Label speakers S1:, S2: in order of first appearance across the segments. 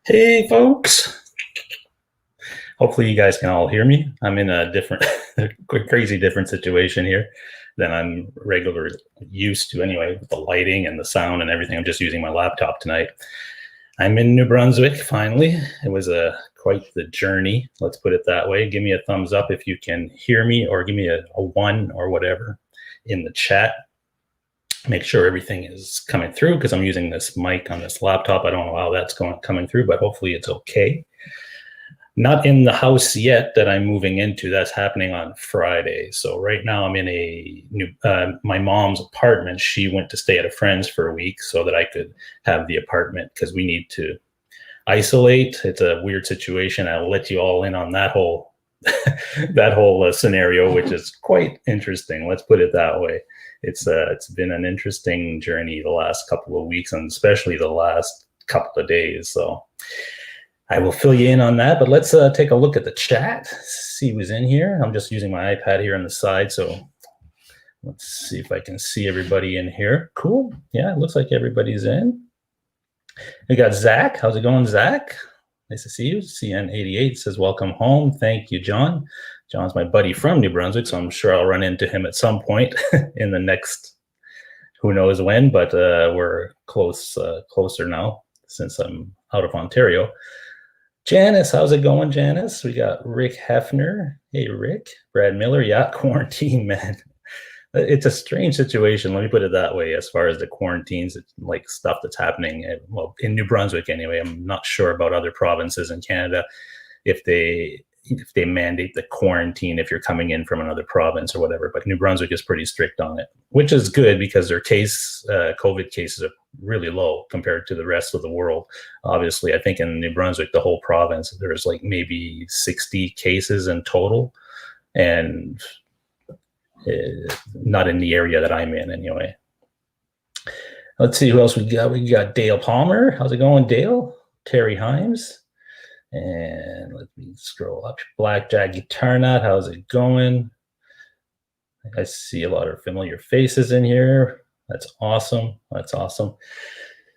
S1: Hey, folks. Hopefully, you guys can all hear me. I'm in a different, crazy different situation here than I'm regularly used to anyway, with the lighting and the sound and everything. I'm just using my laptop tonight. I'm in New Brunswick, finally. It was quite the journey, let's put it that way. Give me a thumbs up if you can hear me, or give me a one or whatever in the chat. Make sure everything is coming through because I'm using this mic on this laptop. I don't know how that's coming through, but hopefully it's okay. Not in the house yet that I'm moving into. That's happening on Friday. So right now I'm in a new, my mom's apartment. She went to stay at a friend's for a week so that I could have the apartment because we need to isolate. It's a weird situation. I'll let you all in on that whole scenario, which is quite interesting. Let's put it that way. It's been an interesting journey the last couple of weeks, and especially the last couple of days. So I will fill you in on that, but let's take a look at the chat, see who's in here. I'm just using my iPad here on the side, so let's see if I can see everybody in here. Cool. Yeah, it looks like everybody's in. We got Zach. How's it going, Zach? Nice to see you. CN88 says, welcome home. Thank you, John. John's my buddy from New Brunswick, so I'm sure I'll run into him at some point in the next, who knows when, but we're closer now since I'm out of Ontario. Janice, how's it going, Janice? We got Rick Hefner. Hey, Rick. Brad Miller. Yeah, quarantine, man. It's a strange situation, let me put it that way, as far as the quarantines, like stuff that's happening, well, in New Brunswick anyway. I'm not sure about other provinces in Canada, if they mandate the quarantine if you're coming in from another province or whatever, but New Brunswick is pretty strict on it, which is good because their COVID cases are really low compared to the rest of the world. Obviously, I think in New Brunswick, the whole province, there's like maybe 60 cases in total, and not in the area that I'm in anyway. Let's see who else we got. We got Dale Palmer. How's it going, Dale? Terry Himes. And let me scroll up. Blackjack Guitar Nut. How's it going? I see a lot of familiar faces in here. That's awesome. That's awesome.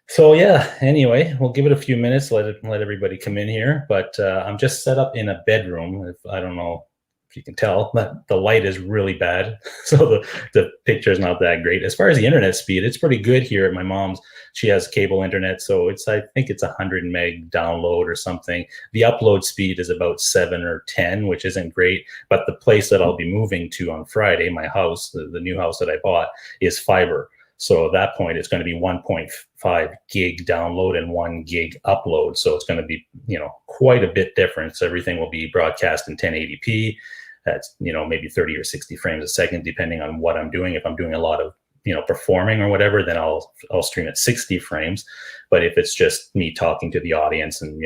S1: So yeah, anyway, we'll give it a few minutes, let everybody come in here. But I'm just set up in a bedroom. I don't know if you can tell, but the light is really bad. So the picture is not that great. As far as the internet speed, it's pretty good here at my mom's. She has cable internet, so I think it's 100 meg download or something. The upload speed is about 7 or 10, which isn't great. But the place that I'll be moving to on Friday, my house, the new house that I bought, is fiber. So at that point, it's going to be 1.5 gig download and 1 gig upload. So it's going to be, quite a bit different. So everything will be broadcast in 1080p. That's, maybe 30 or 60 frames a second, depending on what I'm doing. If I'm doing a lot of, performing or whatever, then I'll stream at 60 frames. But if it's just me talking to the audience and,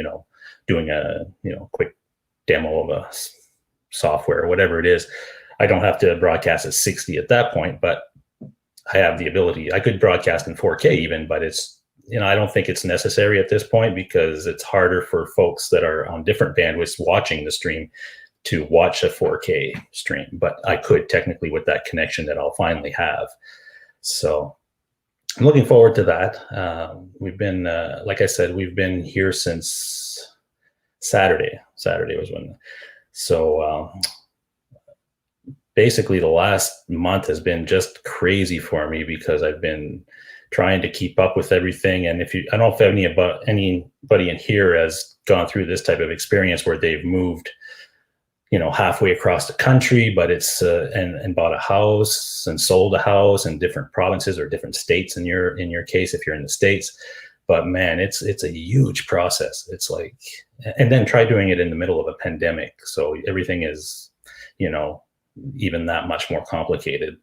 S1: doing a, quick demo of a software or whatever it is, I don't have to broadcast at 60 at that point, but I have the ability. I could broadcast in 4K even, but it's, I don't think it's necessary at this point because it's harder for folks that are on different bandwidths watching the stream to watch a 4K stream. But I could technically with that connection that I'll finally have. So I'm looking forward to that. We've been, like I said, we've been here since Saturday. Saturday was when. So basically the last month has been just crazy for me because I've been trying to keep up with everything. And I don't know if anybody in here has gone through this type of experience where they've moved, halfway across the country, but it's and bought a house and sold a house in different provinces or different states in your case if you're in the States. But man, it's a huge process. It's like, and then try doing it in the middle of a pandemic. So everything is, even that much more complicated.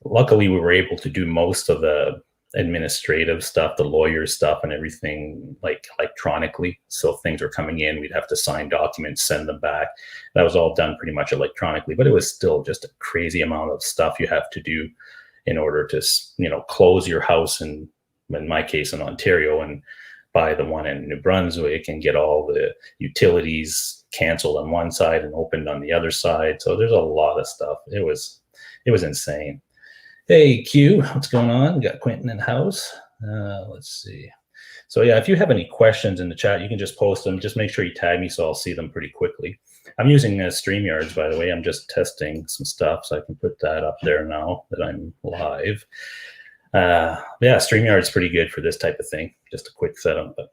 S1: Luckily, we were able to do most of the administrative stuff, the lawyer stuff and everything, like electronically. So things were coming in, we'd have to sign documents, send them back. That was all done pretty much electronically, but it was still just a crazy amount of stuff you have to do in order to, close your house, and in my case in Ontario, and buy the one in New Brunswick and get all the utilities canceled on one side and opened on the other side. So there's a lot of stuff. It was insane. Hey, Q, what's going on? We got Quentin in house. Let's see. So yeah, if you have any questions in the chat, you can just post them. Just make sure you tag me so I'll see them pretty quickly. I'm using StreamYards, by the way. I'm just testing some stuff, so I can put that up there now that I'm live. Yeah, StreamYard's pretty good for this type of thing. Just a quick setup. But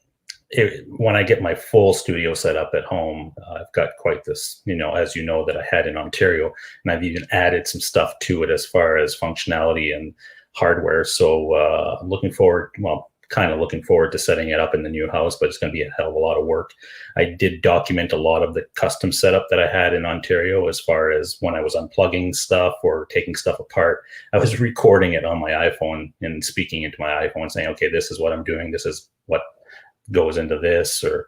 S1: when I get my full studio set up at home, I've got quite this, as you know, that I had in Ontario, and I've even added some stuff to it as far as functionality and hardware. So I'm looking forward to setting it up in the new house, but it's going to be a hell of a lot of work. I did document a lot of the custom setup that I had in Ontario as far as when I was unplugging stuff or taking stuff apart. I was recording it on my iPhone and speaking into my iPhone saying, okay, this is what I'm doing. This is what goes into this, or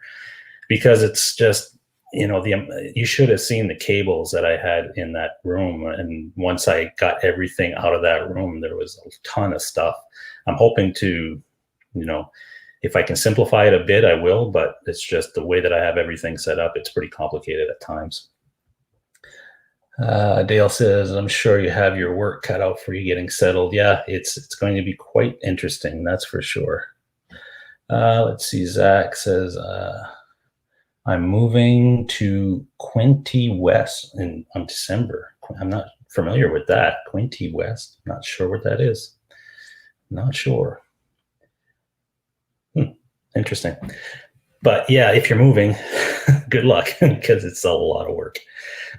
S1: because it's just, you should have seen the cables that I had in that room. And once I got everything out of that room, there was a ton of stuff. I'm hoping to, if I can simplify it a bit, I will, but it's just the way that I have everything set up. It's pretty complicated at times. Dale says, I'm sure you have your work cut out for you getting settled. Yeah, it's going to be quite interesting. That's for sure. Let's see. Zach says, I'm moving to Quinte West on December. I'm not familiar with that. Quinte West. Not sure what that is. Not sure. Interesting. But yeah, if you're moving, good luck, because it's a lot of work.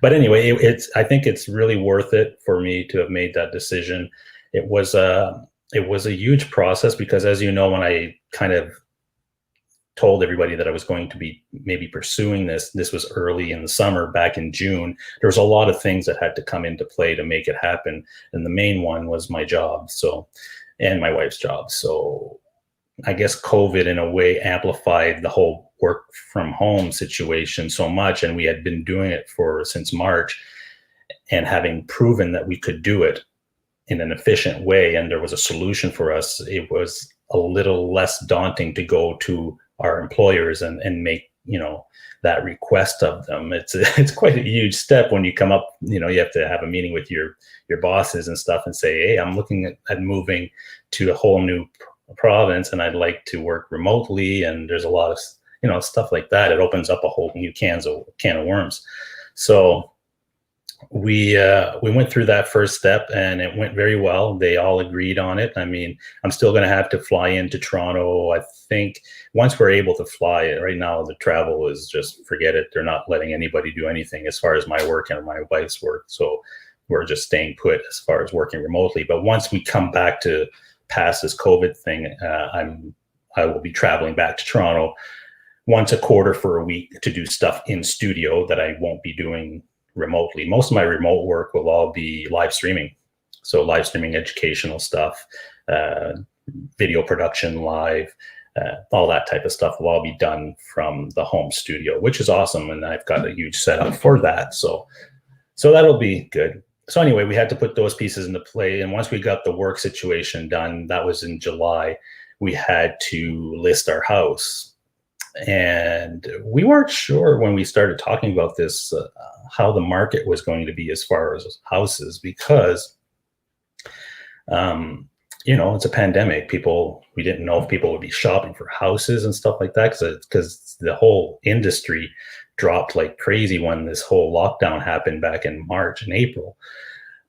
S1: But anyway, I think it's really worth it for me to have made that decision. It was a huge process because, as you know, when I kind of told everybody that I was going to be maybe pursuing this was early in the summer, back in June. There was a lot of things that had to come into play to make it happen. And the main one was my job. And my wife's job. So I guess COVID in a way amplified the whole work from home situation so much. And we had been doing it since March, and having proven that we could do it in an efficient way, and there was a solution for us, it was a little less daunting to go to our employers and make, that request of them. It's quite a huge step when you come up, you have to have a meeting with your bosses and stuff and say, hey, I'm looking at moving to a whole new province and I'd like to work remotely. And there's a lot of, stuff like that. It opens up a whole new can of worms. So we went through that first step and it went very well. They all agreed on it. I mean, I'm still going to have to fly into Toronto. I think once we're able to fly, right now the travel is just forget it. They're not letting anybody do anything as far as my work and my wife's work. So we're just staying put as far as working remotely. But once we come back to past this COVID thing, I will be traveling back to Toronto once a quarter for a week to do stuff in studio that I won't be doing remotely. Most of my remote work will all be live streaming. So live streaming educational stuff, video production live, all that type of stuff will all be done from the home studio, which is awesome. And I've got a huge setup for that. So that'll be good. So anyway, we had to put those pieces into play. And once we got the work situation done, that was in July, we had to list our house. And we weren't sure when we started talking about this, how the market was going to be as far as houses, because, it's a pandemic. We didn't know if people would be shopping for houses and stuff like that, because the whole industry dropped like crazy when this whole lockdown happened back in March and April.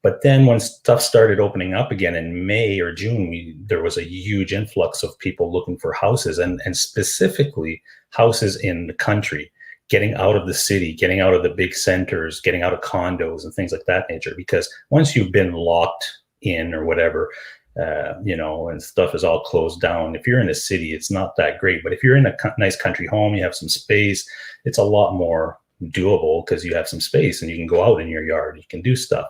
S1: But then when stuff started opening up again in May or June, there was a huge influx of people looking for houses, and specifically houses in the country, getting out of the city, getting out of the big centers, getting out of condos and things like that nature. Because once you've been locked in or whatever, and stuff is all closed down, if you're in a city, it's not that great. But if you're in a nice country home, you have some space, it's a lot more doable because you have some space and you can go out in your yard, you can do stuff.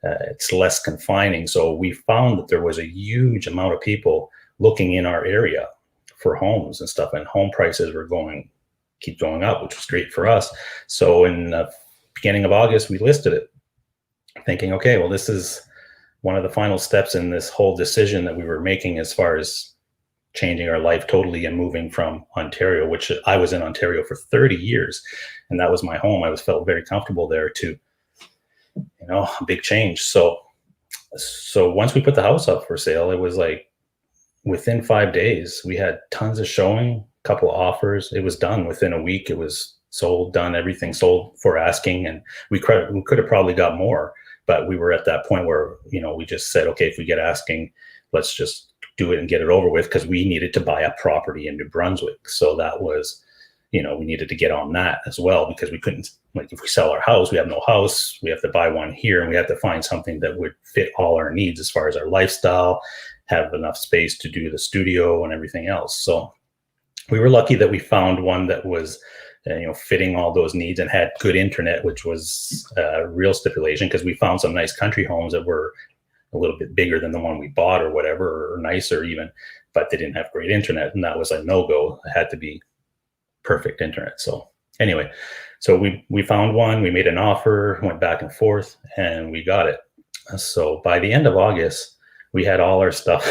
S1: It's less confining. So we found that there was a huge amount of people looking in our area for homes and stuff, and home prices were keep going up, which was great for us. So in the beginning of August, we listed it, thinking, okay, well, this is one of the final steps in this whole decision that we were making as far as changing our life totally and moving from Ontario, which I was in Ontario for 30 years. And that was my home. I felt very comfortable there too. A big change. So once we put the house up for sale, it was like, within 5 days, we had tons of showing, a couple of offers. It was done within a week. It was sold, done, everything sold for asking. And we could have probably got more, but we were at that point where, we just said, okay, if we get asking, let's just do it and get it over with, because we needed to buy a property in New Brunswick. So that was, we needed to get on that as well, because we couldn't, like, if we sell our house, we have no house, we have to buy one here, and we have to find something that would fit all our needs as far as our lifestyle, have enough space to do the studio and everything else. So we were lucky that we found one that was, fitting all those needs and had good internet, which was a real stipulation, because we found some nice country homes that were a little bit bigger than the one we bought or whatever, or nicer even, but they didn't have great internet, and that was a no-go. It had to be perfect internet. So anyway, so we found one, we made an offer, went back and forth, and we got it. So by the end of August, we had all our stuff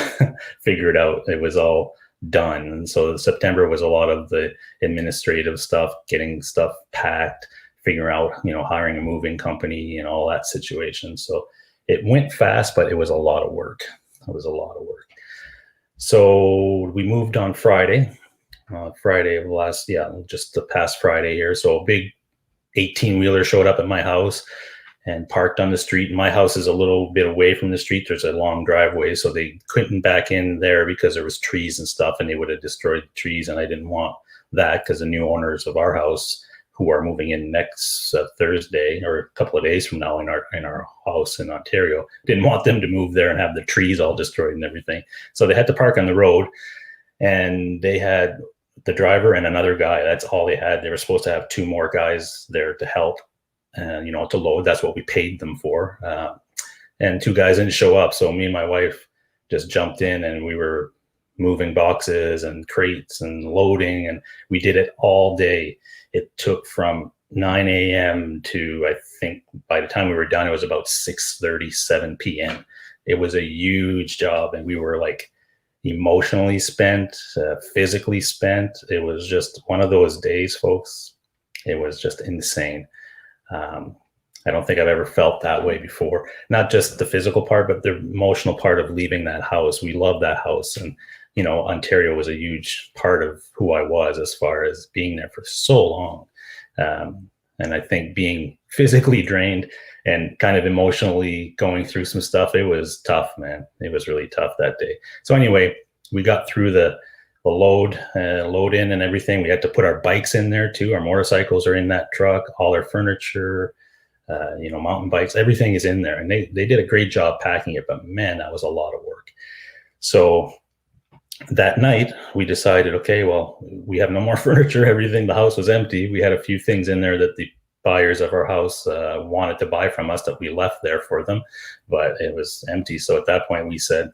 S1: figured out. It was all done. And so September was a lot of the administrative stuff, getting stuff packed, figuring out, hiring a moving company and all that situation. So it went fast, but it was a lot of work. It was a lot of work. So we moved on Friday of just the past Friday here. So a big 18-wheeler showed up at my house and parked on the street. My house is a little bit away from the street. There's a long driveway, so they couldn't back in there because there was trees and stuff, and they would have destroyed the trees, and I didn't want that, because the new owners of our house, who are moving in next Thursday, or a couple of days from now, in our house in Ontario, didn't want them to move there and have the trees all destroyed and everything. So they had to park on the road, and they had the driver and another guy. That's all they had. They were supposed to have 2 more guys there to help, to load. That's what we paid them for. And 2 guys didn't show up. So me and my wife just jumped in, and we were moving boxes and crates and loading, and we did it all day. It took from 9 a.m. to, I think by the time we were done, it was about 6:30, 7 p.m. It was a huge job, and we were like emotionally spent, physically spent. It was just one of those days, folks. It was just insane. I don't think I've ever felt that way before. Not just the physical part, but the emotional part of leaving that house. We love that house. And, Ontario was a huge part of who I was, as far as being there for so long. And I think being physically drained and kind of emotionally going through some stuff, it was tough, man. It was really tough that day. So anyway, we got through the load in and everything. We had to put our bikes in there too. Our motorcycles are in that truck, all our furniture, mountain bikes, everything is in there. And they did a great job packing it, but man, that was a lot of work. So that night we decided, okay, well, we have no more furniture. Everything, the house was empty. We had a few things in there that the buyers of our house wanted to buy from us that we left there for them, but it was empty. So at that point we said,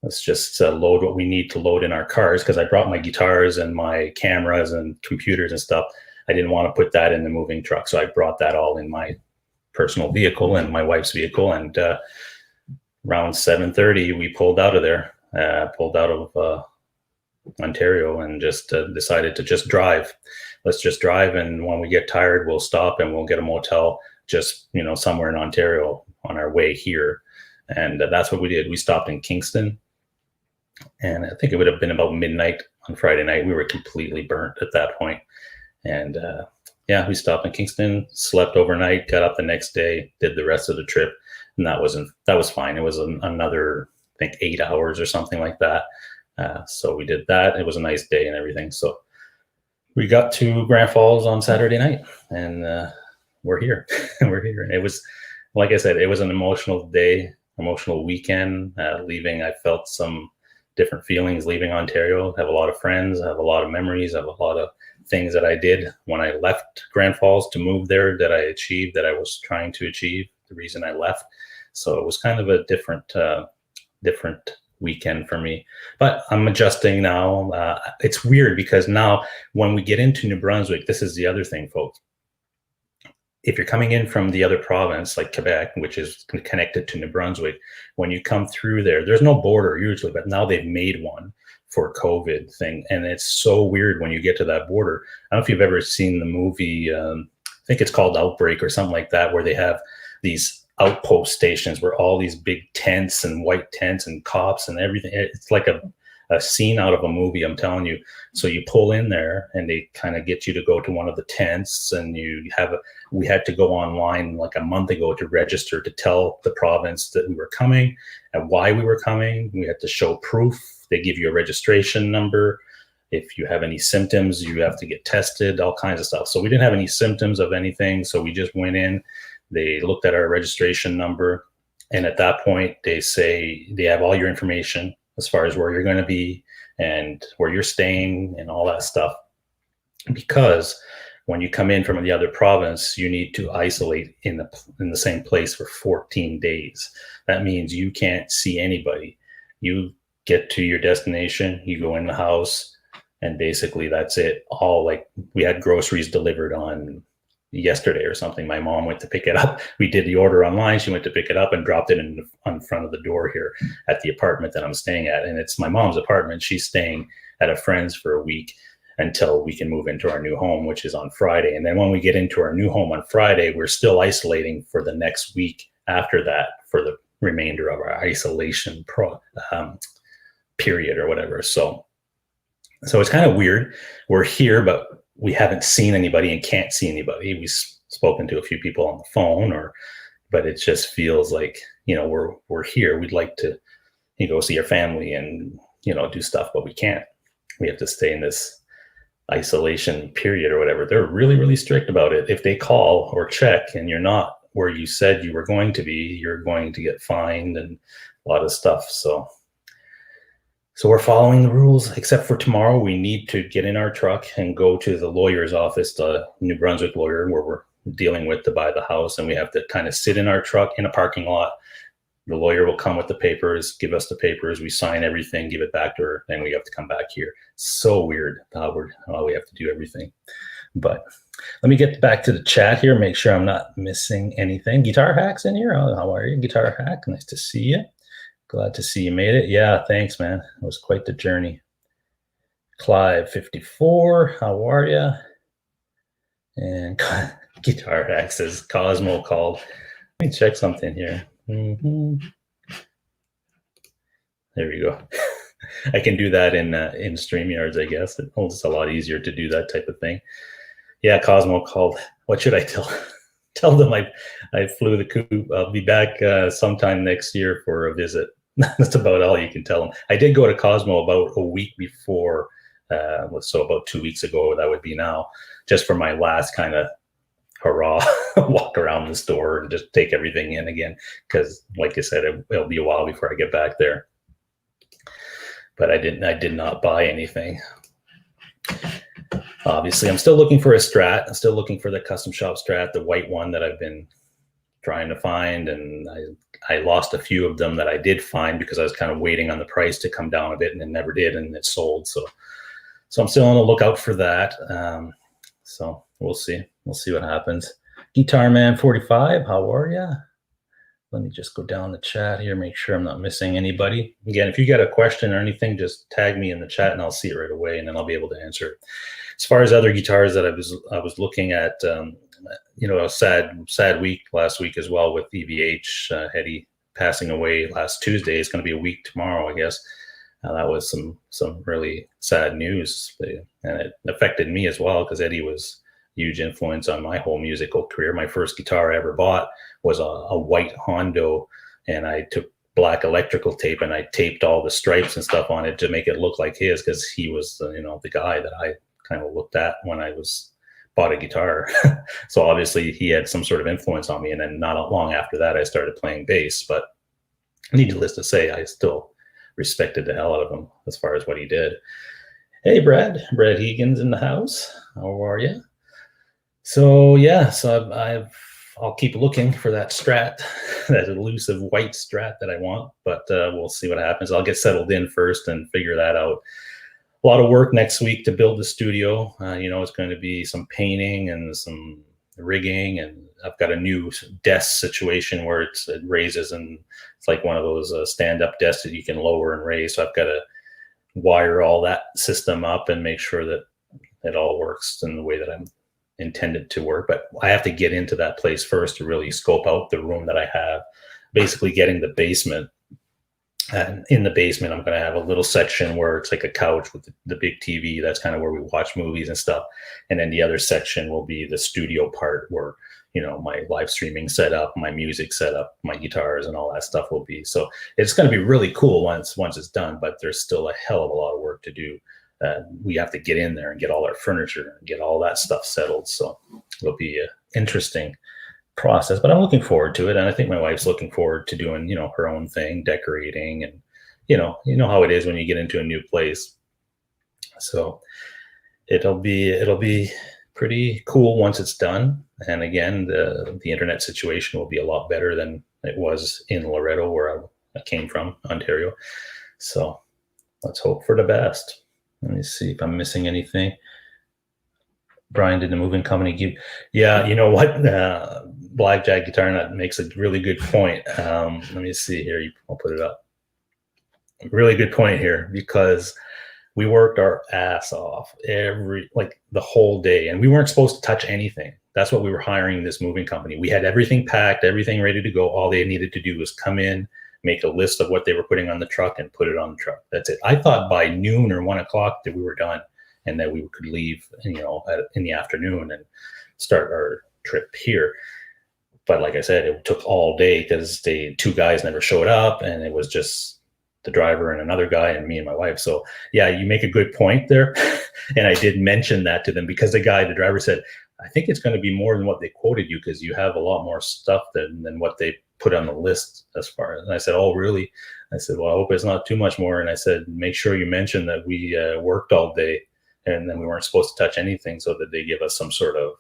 S1: let's just load what we need to load in our cars, because I brought my guitars and my cameras and computers and stuff. I didn't want to put that in the moving truck, so I brought that all in my personal vehicle and my wife's vehicle. And around 7:30 we pulled out of there. Pulled out of Ontario, and just decided to just drive. Let's just drive, and when we get tired, we'll stop and we'll get a motel just, somewhere in Ontario on our way here. And that's what we did. We stopped in Kingston, and I think it would have been about midnight on Friday night. We were completely burnt at that point. And we stopped in Kingston, slept overnight, got up the next day, did the rest of the trip, and that was fine. It was another, I think, 8 hours or something like that. So we did that. It was a nice day and everything. So we got to Grand Falls on Saturday night, and we're here. We're here. And it was, like I said, it was an emotional day, emotional weekend. Leaving, I felt some different feelings leaving Ontario. I have a lot of friends. I have a lot of memories. I have a lot of things that I did when I left Grand Falls to move there that I achieved, that I was trying to achieve, the reason I left. So it was kind of a different weekend for me, but I'm adjusting now. It's weird because now when we get into New Brunswick, this is the other thing, folks. If you're coming in from the other province, like Quebec, which is connected to New Brunswick, when you come through there, there's no border usually, but now they've made one for COVID thing. And it's so weird when you get to that border. I don't know if you've ever seen the movie, I think it's called Outbreak or something like that, where they have these outpost stations where all these big tents and white tents and cops and everything. It's like scene out of a movie, I'm telling you. So you pull in there and they kind of get you to go to one of the tents, and we had to go online like a month ago to register to tell the province that we were coming and why we were coming. We had to show proof. They give you a registration number. If you have any symptoms, you have to get tested, all kinds of stuff. So we didn't have any symptoms of anything. So we just went in, they looked at our registration number. And at that point, they say they have all your information as far as where you're going to be and where you're staying and all that stuff. Because when you come in from the other province, you need to isolate in the same place for 14 days. That means you can't see anybody. You get to your destination, you go in the house, and basically that's it. All like we had groceries delivered on yesterday or something. My mom went to pick it up. We did the order online. She went to pick it up and dropped it in front of the door here at the apartment that I'm staying at. And it's my mom's apartment. She's staying at a friend's for a week until we can move into our new home, which is on Friday. And then when we get into our new home on Friday, we're still isolating for the next week after that for the remainder of our isolation period or whatever. So it's kind of weird. We're here, but we haven't seen anybody and can't see anybody. We've spoken to a few people on the phone, but it just feels like, we're here. We'd like to go see our family and, do stuff, but we can't. We have to stay in this isolation period or whatever. They're really, really strict about it. If they call or check and you're not where you said you were going to be, you're going to get fined and a lot of stuff. So we're following the rules, except for tomorrow. We need to get in our truck and go to the lawyer's office, the New Brunswick lawyer, where we're dealing with to buy the house. And we have to kind of sit in our truck in a parking lot. The lawyer will come with the papers, give us the papers. We sign everything, give it back to her. Then we have to come back here. So weird how we have to do everything. But let me get back to the chat here, make sure I'm not missing anything. Guitar Hack's in here. Oh, how are you, Guitar Hack? Nice to see you. Glad to see you made it. Yeah, thanks, man. It was quite the journey. Clive 54, how are you? And Guitar Hack says Cosmo called. Let me check something here. There we go. I can do that in StreamYards, I guess. It's a lot easier to do that type of thing. Yeah, Cosmo called. What should I tell? Tell them I flew the coop. I'll be back sometime next year for a visit. That's about all you can tell them. I did go to Cosmo about a week before, so about 2 weeks ago, that would be now, just for my last kind of hurrah, walk around the store and just take everything in again. Because like I said, it'll be a while before I get back there. But I did not buy anything. Obviously, I'm still looking for a Strat. I'm still looking for the custom shop Strat, the white one that I've been trying to find. And I lost a few of them that I did find because I was kind of waiting on the price to come down a bit, and it never did, and it sold. So I'm still on the lookout for that. So we'll see. We'll see what happens. Guitar Man 45, how are you? Let me just go down the chat here, make sure I'm not missing anybody. Again, if you got a question or anything, just tag me in the chat and I'll see it right away, and then I'll be able to answer it. As far as other guitars that I was looking at, a sad week last week as well with EVH, Eddie passing away last Tuesday. It's going to be a week tomorrow, I guess. That was some really sad news, and it affected me as well because Eddie was a huge influence on my whole musical career. My first guitar I ever bought was a white Hondo, and I took black electrical tape and I taped all the stripes and stuff on it to make it look like his, because he was the guy that I kind of looked at when I bought a guitar. So obviously he had some sort of influence on me, and then not long after that I started playing bass. But needless to say, I still respected the hell out of him as far as what he did. Hey, Brad Hegan's in the house. How are you? So yeah, I'll keep looking for that Strat, that elusive white Strat that I want, but we'll see what happens. I'll get settled in first and figure that out. A lot of work next week to build the studio. It's going to be some painting and some rigging, and I've got a new desk situation where it raises, and it's like one of those stand-up desks that you can lower and raise. So I've got to wire all that system up and make sure that it all works in the way that I'm intended to work. But I have to get into that place first to really scope out the room that I have. Basically getting the basement And in the basement, I'm going to have a little section where it's like a couch with the big TV. That's kind of where we watch movies and stuff. And then the other section will be the studio part where, my live streaming setup, my music setup, my guitars and all that stuff will be. So it's going to be really cool once it's done, but there's still a hell of a lot of work to do. We have to get in there and get all our furniture and get all that stuff settled. So it'll be an interesting process, but I'm looking forward to it. And I think my wife's looking forward to doing, her own thing, decorating, and, you know how it is when you get into a new place. So it'll be pretty cool once it's done. And again, the internet situation will be a lot better than it was in Loretto, where I came from, Ontario. So let's hope for the best. Let me see if I'm missing anything. Brian, did the moving company give? Yeah, you know what? Blackjack Guitar Nut makes a really good point. Let me see here. I'll put it up. Really good point here, because we worked our ass off the whole day, and we weren't supposed to touch anything. That's what we were hiring this moving company. We had everything packed, everything ready to go. All they needed to do was come in, make a list of what they were putting on the truck, and put it on the truck. That's it. I thought by noon or 1 o'clock that we were done, and that we could leave, in the afternoon and start our trip here. But like I said, it took all day because the two guys never showed up, and it was just the driver and another guy and me and my wife. So yeah, you make a good point there. And I did mention that to them, because the driver said, I think it's going to be more than what they quoted you, because you have a lot more stuff than what they put on the list as far as. And I said, oh, really? I said, well, I hope it's not too much more. And I said, make sure you mention that we worked all day, and then we weren't supposed to touch anything, so that they give us some sort of,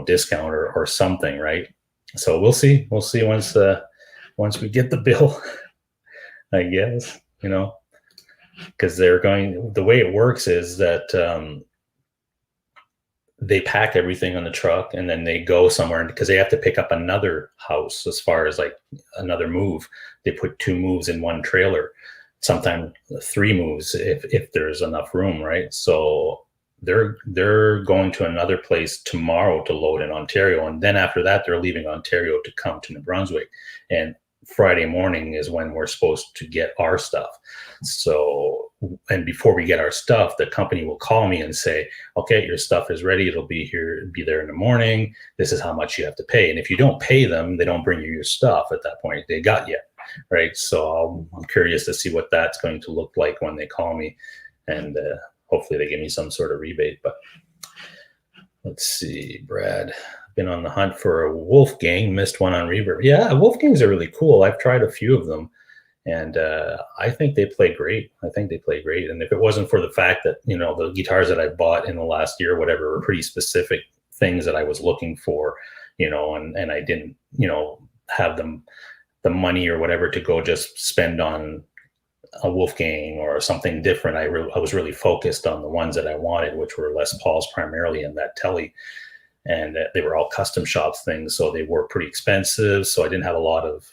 S1: discount or something, right? So we'll see. We'll see once we get the bill, I guess, because the way it works is that they pack everything on the truck, and then they go somewhere, because they have to pick up another house. As far as like another move, they put 2 moves in one trailer, sometimes 3 moves if there's enough room, right? So they're going to another place tomorrow to load in Ontario, and then after that they're leaving Ontario to come to New Brunswick, and Friday morning is when we're supposed to get our stuff. So, and before we get our stuff, the company will call me and say, okay, your stuff is ready. It'll be there in the morning. This is how much you have to pay. And if you don't pay them, they don't bring you your stuff at that point. They got you, right? So I'm curious to see what that's going to look like when they call me, and hopefully they give me some sort of rebate. But let's see, Brad. Been on the hunt for a Wolfgang, missed one on Reverb. Yeah, Wolfgangs are really cool. I've tried a few of them, and I think they play great. And if it wasn't for the fact that, the guitars that I bought in the last year, whatever, were pretty specific things that I was looking for, and I didn't, have the money or whatever to go just spend on a Wolfgang or something different. I was really focused on the ones that I wanted, which were Les Pauls primarily, and that Telly. And they were all custom shop things, so they were pretty expensive. So I didn't have a lot of,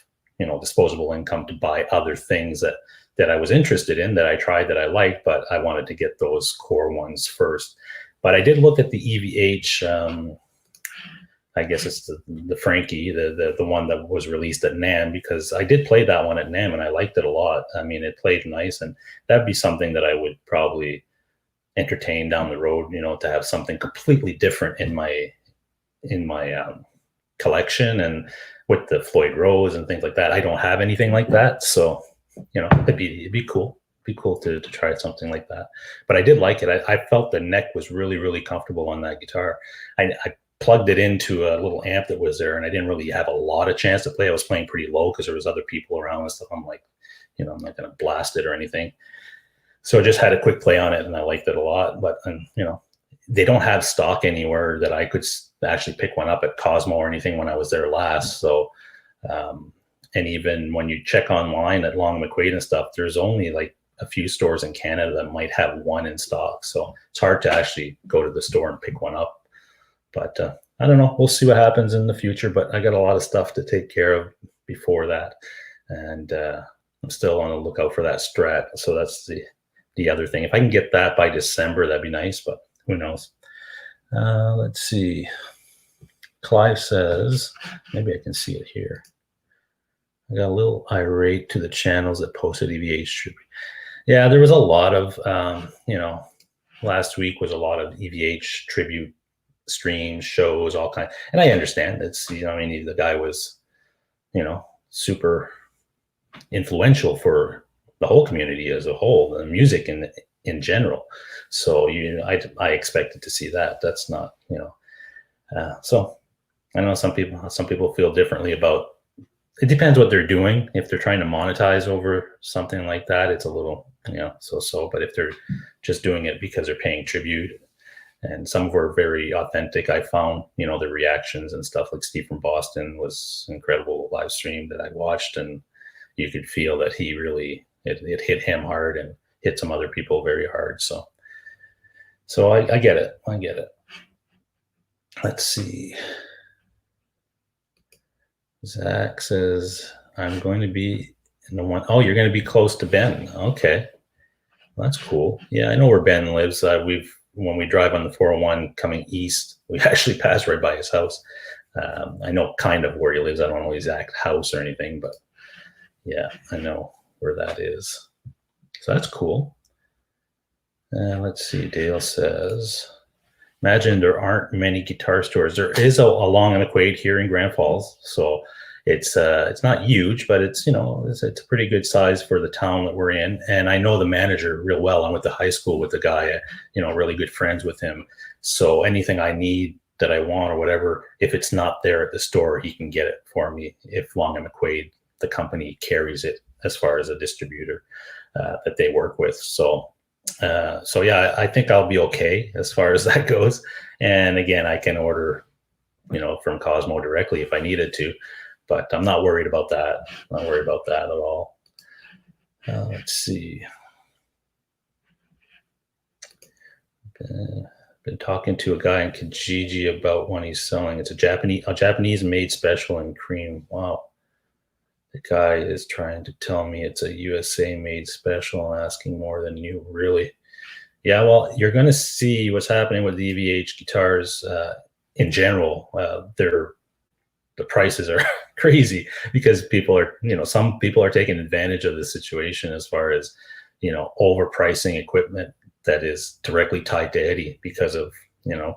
S1: disposable income to buy other things that I was interested in, that I tried, that I liked, but I wanted to get those core ones first. But I did look at the EVH. I guess it's the Frankie, the one that was released at NAMM, because I did play that one at NAMM and I liked it a lot. I mean, it played nice, and that'd be something that I would probably entertain down the road, to have something completely different in my collection. And with the Floyd Rose and things like that, I don't have anything like that. So, it'd be cool. Be cool to try something like that. But I did like it. I felt the neck was really, really comfortable on that guitar. I plugged it into a little amp that was there, and I didn't really have a lot of chance to play. I was playing pretty low because there was other people around and stuff. I'm like, I'm not going to blast it or anything. So I just had a quick play on it, and I liked it a lot. But, they don't have stock anywhere that I could actually pick one up at Cosmo or anything when I was there last. So, and even when you check online at Long McQuaid and stuff, there's only like a few stores in Canada that might have one in stock. So it's hard to actually go to the store and pick one up. But I don't know. We'll see what happens in the future. But I got a lot of stuff to take care of before that. And I'm still on the lookout for that Strat. So that's the other thing. If I can get that by December, that'd be nice. But who knows? Let's see. Clive says, maybe I can see it here. I got a little irate to the channels that posted EVH. Yeah, there was a lot of, last week was a lot of EVH tribute streams, shows, all kind. And I understand it's, the guy was, super influential for the whole community as a whole, the music in general. So I expected to see that. That's not, so I know some people feel differently about. It depends what they're doing. If they're trying to monetize over something like that, it's a little, so. But if they're just doing it because they're paying tribute, and some were very authentic, I found, the reactions and stuff. Like Steve from Boston was incredible live stream that I watched, and you could feel that he really it hit him hard and hit some other people very hard. So I get it. I get it. Let's see. Zach says, I'm going to be in the one. Oh, you're going to be close to Ben. Okay. Well, that's cool. Yeah, I know where Ben lives. When we drive on the 401 coming east, we actually pass right by his house. I know kind of where he lives. I don't know his exact house or anything, but yeah, I know where that is. So that's cool. Let's see. Dale says, imagine there aren't many guitar stores. There is along the Quade here in Grand Falls. So it's not huge, but it's a pretty good size for the town that we're in. And I know the manager real well. I went to high school with the guy, really good friends with him. So anything I need that I want or whatever, if it's not there at the store, he can get it for me. If Long and McQuaid, the company, carries it as far as a distributor that they work with. So yeah, I think I'll be okay as far as that goes. And again, I can order, from Cosmo directly if I needed to, but I'm not worried about that. Not worried about that at all. Let's see. Been talking to a guy in Kijiji about one he's selling. It's a Japanese made special in cream. Wow. The guy is trying to tell me it's a USA made special and asking more than you. Really? Yeah, well, you're going to see what's happening with the EVH guitars in general. The prices are crazy because some people are taking advantage of the situation as far as, overpricing equipment that is directly tied to Eddie because of,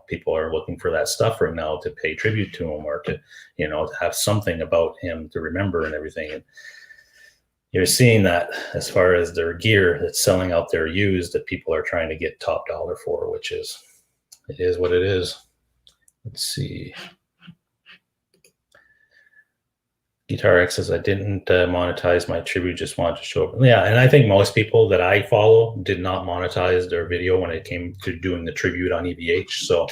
S1: people are looking for that stuff right now to pay tribute to him or to, to have something about him to remember and everything. And you're seeing that as far as their gear that's selling out there used that people are trying to get top dollar for, it is what it is. Let's see. Guitar X says, I didn't monetize my tribute, just wanted to show up. Yeah, and I think most people that I follow did not monetize their video when it came to doing the tribute on EVH. So,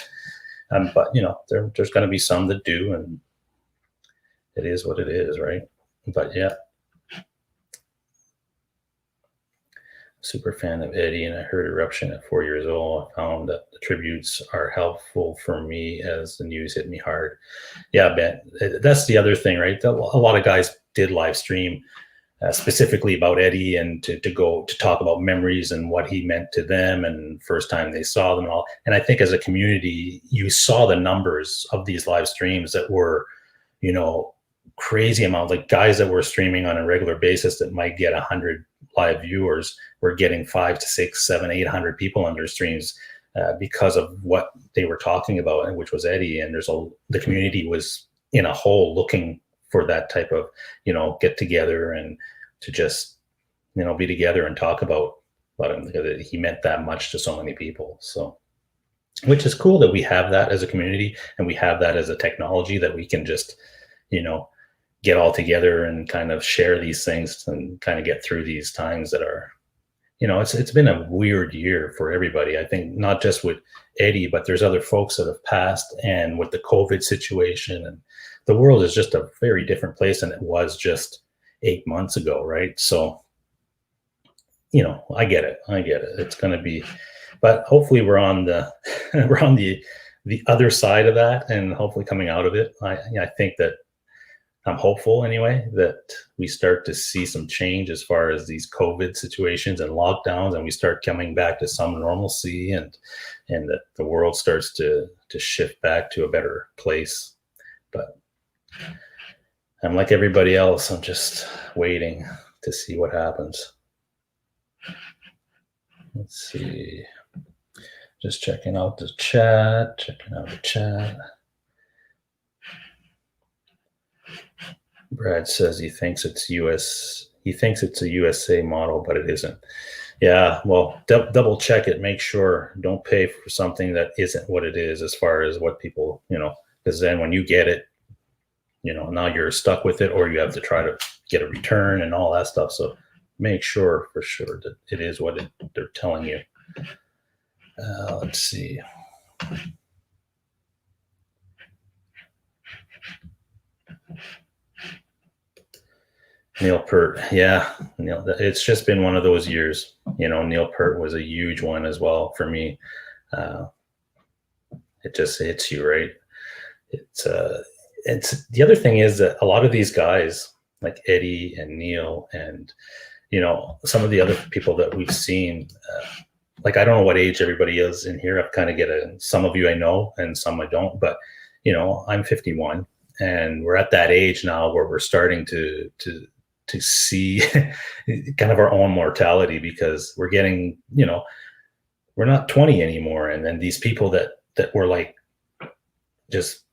S1: but there's going to be some that do, and it is what it is, right? But yeah, super fan of Eddie, and I heard Eruption at 4 years old. I found that the tributes are helpful for me as the news hit me hard. Yeah, Ben, that's the other thing, right? A lot of guys did live stream specifically about Eddie and to talk about memories and what he meant to them and first time they saw them and all. And I think as a community, you saw the numbers of these live streams that were, crazy amount, like guys that were streaming on a regular basis that might get 100 live viewers were getting 5 to 6, 7, 800 people on their streams because of what they were talking about, which was Eddie. And the community was in a whole looking for that type of, get together and to just, be together and talk about him because he meant that much to so many people. So, which is cool that we have that as a community and we have that as a technology that we can just, get all together and kind of share these things and kind of get through these times that are, it's been a weird year for everybody. I think not just with Eddie, but there's other folks that have passed, and with the COVID situation, and the world is just a very different place than it was just 8 months ago. Right. So, I get it. It's going to be, but hopefully we're on the other side of that and hopefully coming out of it. I think that I'm hopeful anyway that we start to see some change as far as these COVID situations and lockdowns, and we start coming back to some normalcy and that the world starts to shift back to a better place. But I'm like everybody else. I'm just waiting to see what happens. Let's see. Just checking out the chat. Brad says he thinks it's US. He thinks it's a USA model, but it isn't. Yeah, well, double check it. Make sure. Don't pay for something that isn't what it is, as far as what people, because then when you get it, now you're stuck with it, or you have to try to get a return and all that stuff. So make sure for sure that it is what they're telling you. Let's see. Neil Peart, yeah, it's just been one of those years. Neil Peart was a huge one as well for me. It just hits you, right? It's the other thing is that a lot of these guys like Eddie and Neil and some of the other people that we've seen, like I don't know what age everybody is in here. I've kind of some of you I know and some I don't, but I'm 51 and we're at that age now where we're starting to see kind of our own mortality, because we're getting, we're not 20 anymore. And then these people that were like just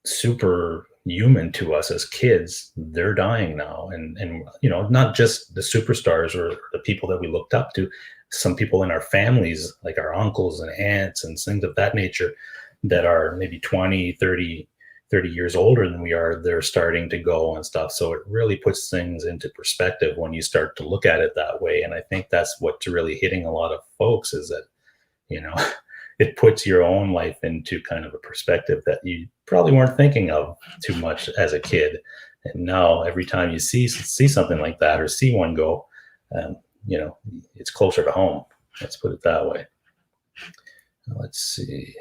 S1: super human to us as kids, they're dying now. And not just the superstars or the people that we looked up to, some people in our families, like our uncles and aunts and things of that nature, that are maybe 20, 30 years older than we are, they're starting to go and stuff. So it really puts things into perspective when you start to look at it that way. And I think that's what's really hitting a lot of folks, is that, it puts your own life into kind of a perspective that you probably weren't thinking of too much as a kid. And now every time you see something like that or see one go, it's closer to home. Let's put it that way. Let's see.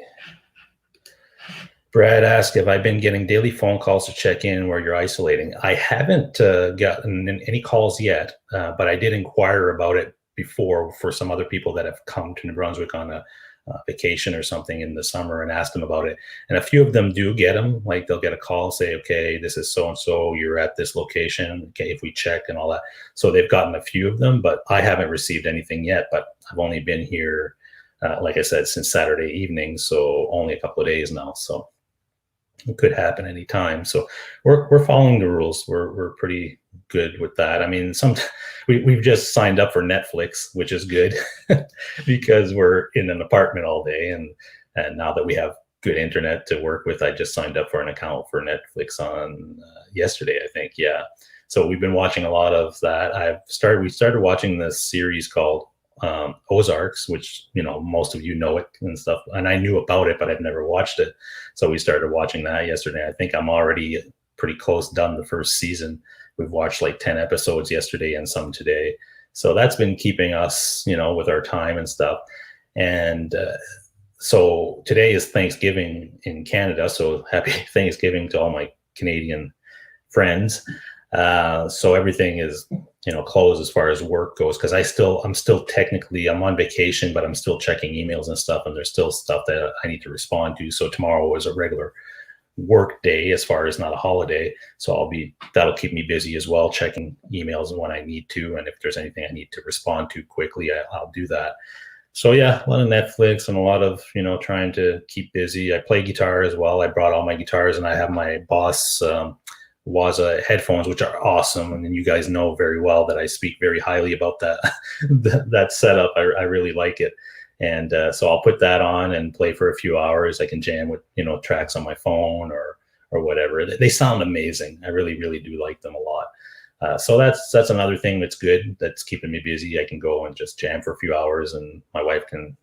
S1: Brad asked if I've been getting daily phone calls to check in where you're isolating. I haven't gotten any calls yet, but I did inquire about it before for some other people that have come to New Brunswick on a vacation or something in the summer, and asked them about it. And a few of them do get them. Like they'll get a call, say, okay, this is so-and-so, you're at this location. Okay, if we check and all that. So they've gotten a few of them, but I haven't received anything yet. But I've only been here, like I said, since Saturday evening. So only a couple of days now. So it could happen anytime. So we're following the rules. We're pretty good with that. I mean, we've just signed up for Netflix, which is good because we're in an apartment all day. And now that we have good internet to work with, I just signed up for an account for Netflix on yesterday, I think. Yeah. So we've been watching a lot of that. We started watching this series called Ozarks, which most of you know it and stuff, and I knew about it, but I've never watched it. So we started watching that yesterday. I think I'm already pretty close done the first season. We've watched like 10 episodes yesterday and some today. So that's been keeping us, with our time and stuff. And so today is Thanksgiving in Canada. So happy Thanksgiving to all my Canadian friends. So everything is, closed as far as work goes, because I'm still technically, I'm on vacation, but I'm still checking emails and stuff, and there's still stuff that I need to respond to. So tomorrow is a regular work day as far as not a holiday. So that'll keep me busy as well, checking emails when I need to. And if there's anything I need to respond to quickly, I'll do that. So yeah, a lot of Netflix and a lot of, trying to keep busy. I play guitar as well. I brought all my guitars, and I have my Boss Waza headphones, which are awesome. And you guys know very well that I speak very highly about that, that setup. I really like it. And so I'll put that on and play for a few hours. I can jam with, tracks on my phone or whatever. They sound amazing. I really, really do like them a lot. So that's another thing that's good. That's keeping me busy. I can go and just jam for a few hours, and my wife can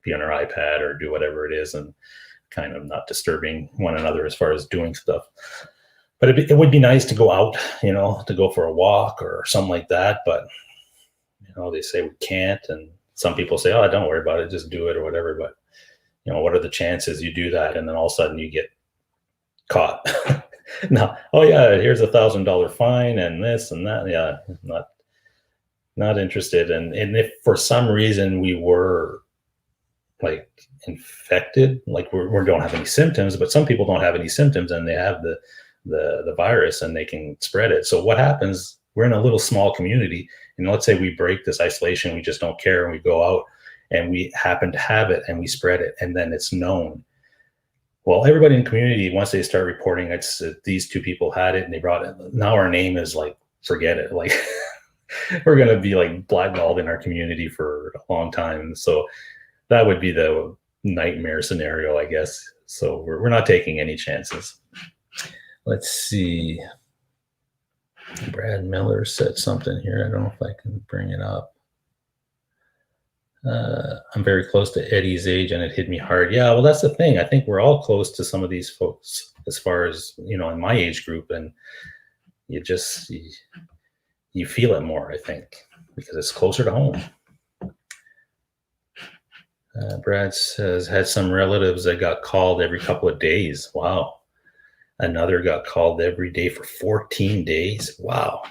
S1: be on her iPad or do whatever it is, and kind of not disturbing one another as far as doing stuff. But it would be nice to go out, to go for a walk or something like that. But, they say we can't. And some people say, oh, don't worry about it, just do it or whatever. But, what are the chances you do that and then all of a sudden you get caught? Now, oh, yeah, here's $1,000 fine and this and that. Yeah, not interested. And if for some reason we were like infected, like we don't have any symptoms, but some people don't have any symptoms and they have the the virus and they can spread it. So what happens? We're in a little small community, and let's say we break this isolation, we just don't care, and we go out and we happen to have it and we spread it, and then it's known. Well, everybody in the community, once they start reporting it's these two people had it and they brought it, now our name is like, forget it. Like we're going to be like blackballed in our community for a long time. So that would be the nightmare scenario, I guess. So we're not taking any chances. Let's see. Brad Miller said something here. I don't know if I can bring it up. I'm very close to Eddie's age and it hit me hard. Yeah, well, that's the thing. I think we're all close to some of these folks as far as, you know, in my age group, and you feel it more, I think, because it's closer to home. Brad says, had some relatives that got called every couple of days. Wow. Another got called every day for 14 days. Wow.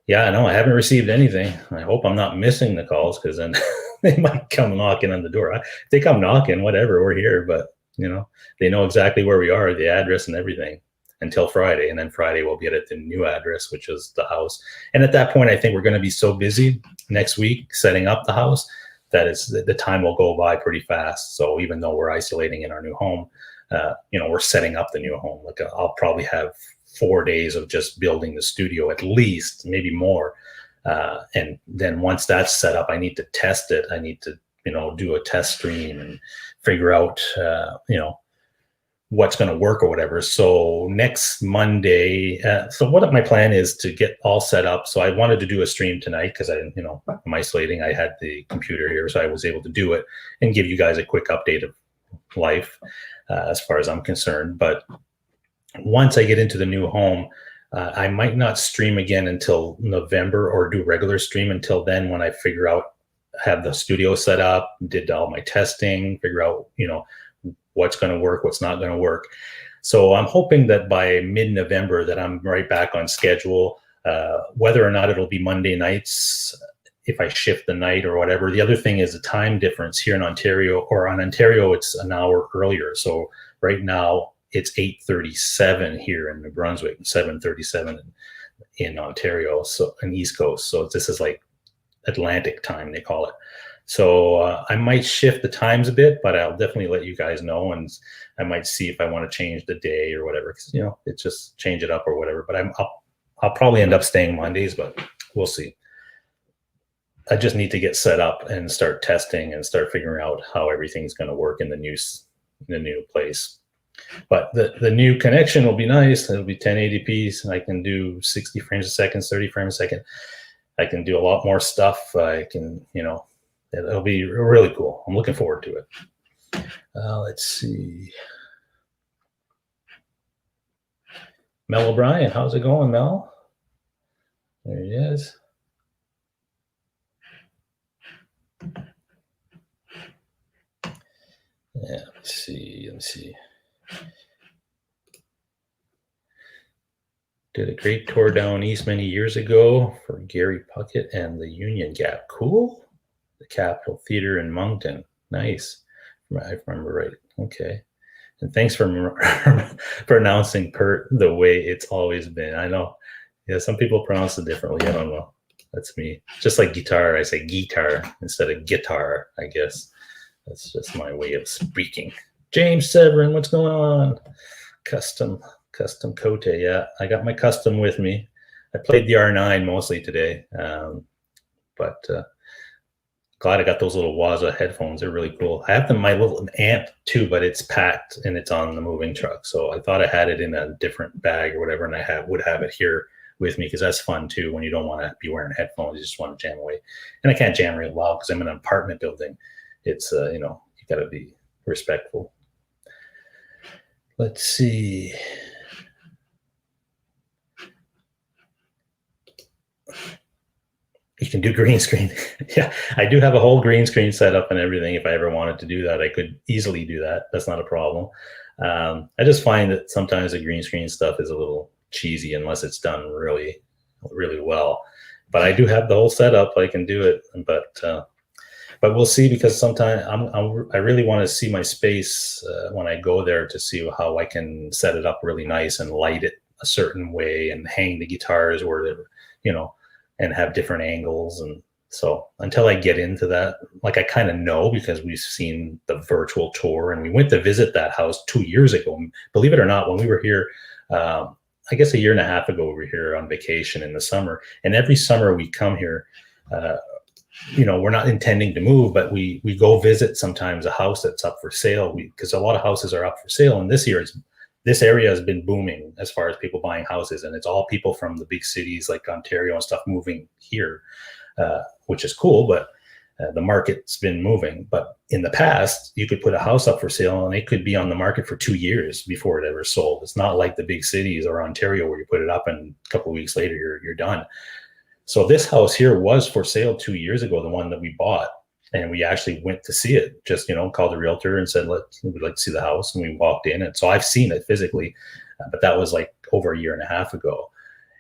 S1: Yeah, no, I haven't received anything. I hope I'm not missing the calls, because then they might come knocking on the door. If they come knocking, whatever, we're here. But, you know, they know exactly where we are, the address and everything, until Friday. And then Friday we'll get at the new address, which is the house. And at that point, I think we're going to be so busy next week setting up the house that the time will go by pretty fast. So even though we're isolating in our new home, you know, we're setting up the new home. Like I'll probably have 4 days of just building the studio, at least, maybe more. And then once that's set up, I need to test it. I need to, you know, do a test stream and figure out, you know, what's going to work or whatever. So next Monday, so what my plan is to get all set up. So I wanted to do a stream tonight because you know, I'm isolating. I had the computer here, so I was able to do it and give you guys a quick update of life as far as I'm concerned. But once I get into the new home, I might not stream again until November, or do regular stream until then, when I figure out, have the studio set up, did all my testing, figure out, you know, what's going to work, what's not going to work. So I'm hoping that by mid-November that I'm right back on schedule, whether or not it'll be Monday nights, if I shift the night or whatever. The other thing is the time difference here in Ontario, or on Ontario, it's an hour earlier. So right now it's 8:37 here in New Brunswick, 7:37 in Ontario, so in East Coast. So this is like Atlantic time, they call it. So I might shift the times a bit, but I'll definitely let you guys know, and I might see if I want to change the day or whatever, because, you know, it's just change it up or whatever. But I'll probably end up staying Mondays, but we'll see. I just need to get set up and start testing and start figuring out how everything's going to work in the new place. But the new connection will be nice. It'll be 1080p, and I can do 60 frames a second, 30 frames a second. I can do a lot more stuff. I can, you know, it'll be really cool. I'm looking forward to it. Let's see. Mel O'Brien, how's it going, Mel? There he is. Yeah, let me see. Did a great tour down east many years ago for Gary Puckett and the Union Gap. Cool. The Capitol Theater in Moncton. Nice. I remember right. Okay. And thanks for pronouncing Pert the way it's always been. I know. Yeah, some people pronounce it differently. I don't know. That's me. Just like guitar, I say guitar instead of guitar, I guess. That's just my way of speaking. James Severin, what's going on? Custom Cote. Yeah, I got my custom with me. I played the R9 mostly today, but glad I got those little Waza headphones. They're really cool. I have my little amp too, but it's packed and it's on the moving truck. So I thought I had it in a different bag or whatever, and I would have it here with me, because that's fun too when you don't want to be wearing headphones. You just want to jam away. And I can't jam real loud because I'm in an apartment building. It's, you know, you got to be respectful. Let's see. You can do green screen. Yeah, I do have a whole green screen set up and everything. If I ever wanted to do that, I could easily do that. That's not a problem. I just find that sometimes the green screen stuff is a little cheesy unless it's done really, really well. But I do have the whole setup. I can do it. But but we'll see, because sometimes I really want to see my space when I go there, to see how I can set it up really nice and light it a certain way and hang the guitars where they're, you know, and have different angles. And so until I get into that, like, I kind of know, because we've seen the virtual tour, and we went to visit that house 2 years ago. Believe it or not, when we were here, I guess a year and a half ago, we were here on vacation in the summer. And every summer we come here, you know, we're not intending to move, but we go visit sometimes a house that's up for sale, because a lot of houses are up for sale. And this year, this area has been booming as far as people buying houses, and it's all people from the big cities like Ontario and stuff moving here, which is cool. But the market's been moving. But in the past, you could put a house up for sale and it could be on the market for 2 years before it ever sold. It's not like the big cities or Ontario where you put it up and a couple of weeks later you're done. So this house here was for sale 2 years ago, the one that we bought, and we actually went to see it. Just, you know, called the realtor and said, we'd like to see the house, and we walked in. And so I've seen it physically, but that was like over a year and a half ago.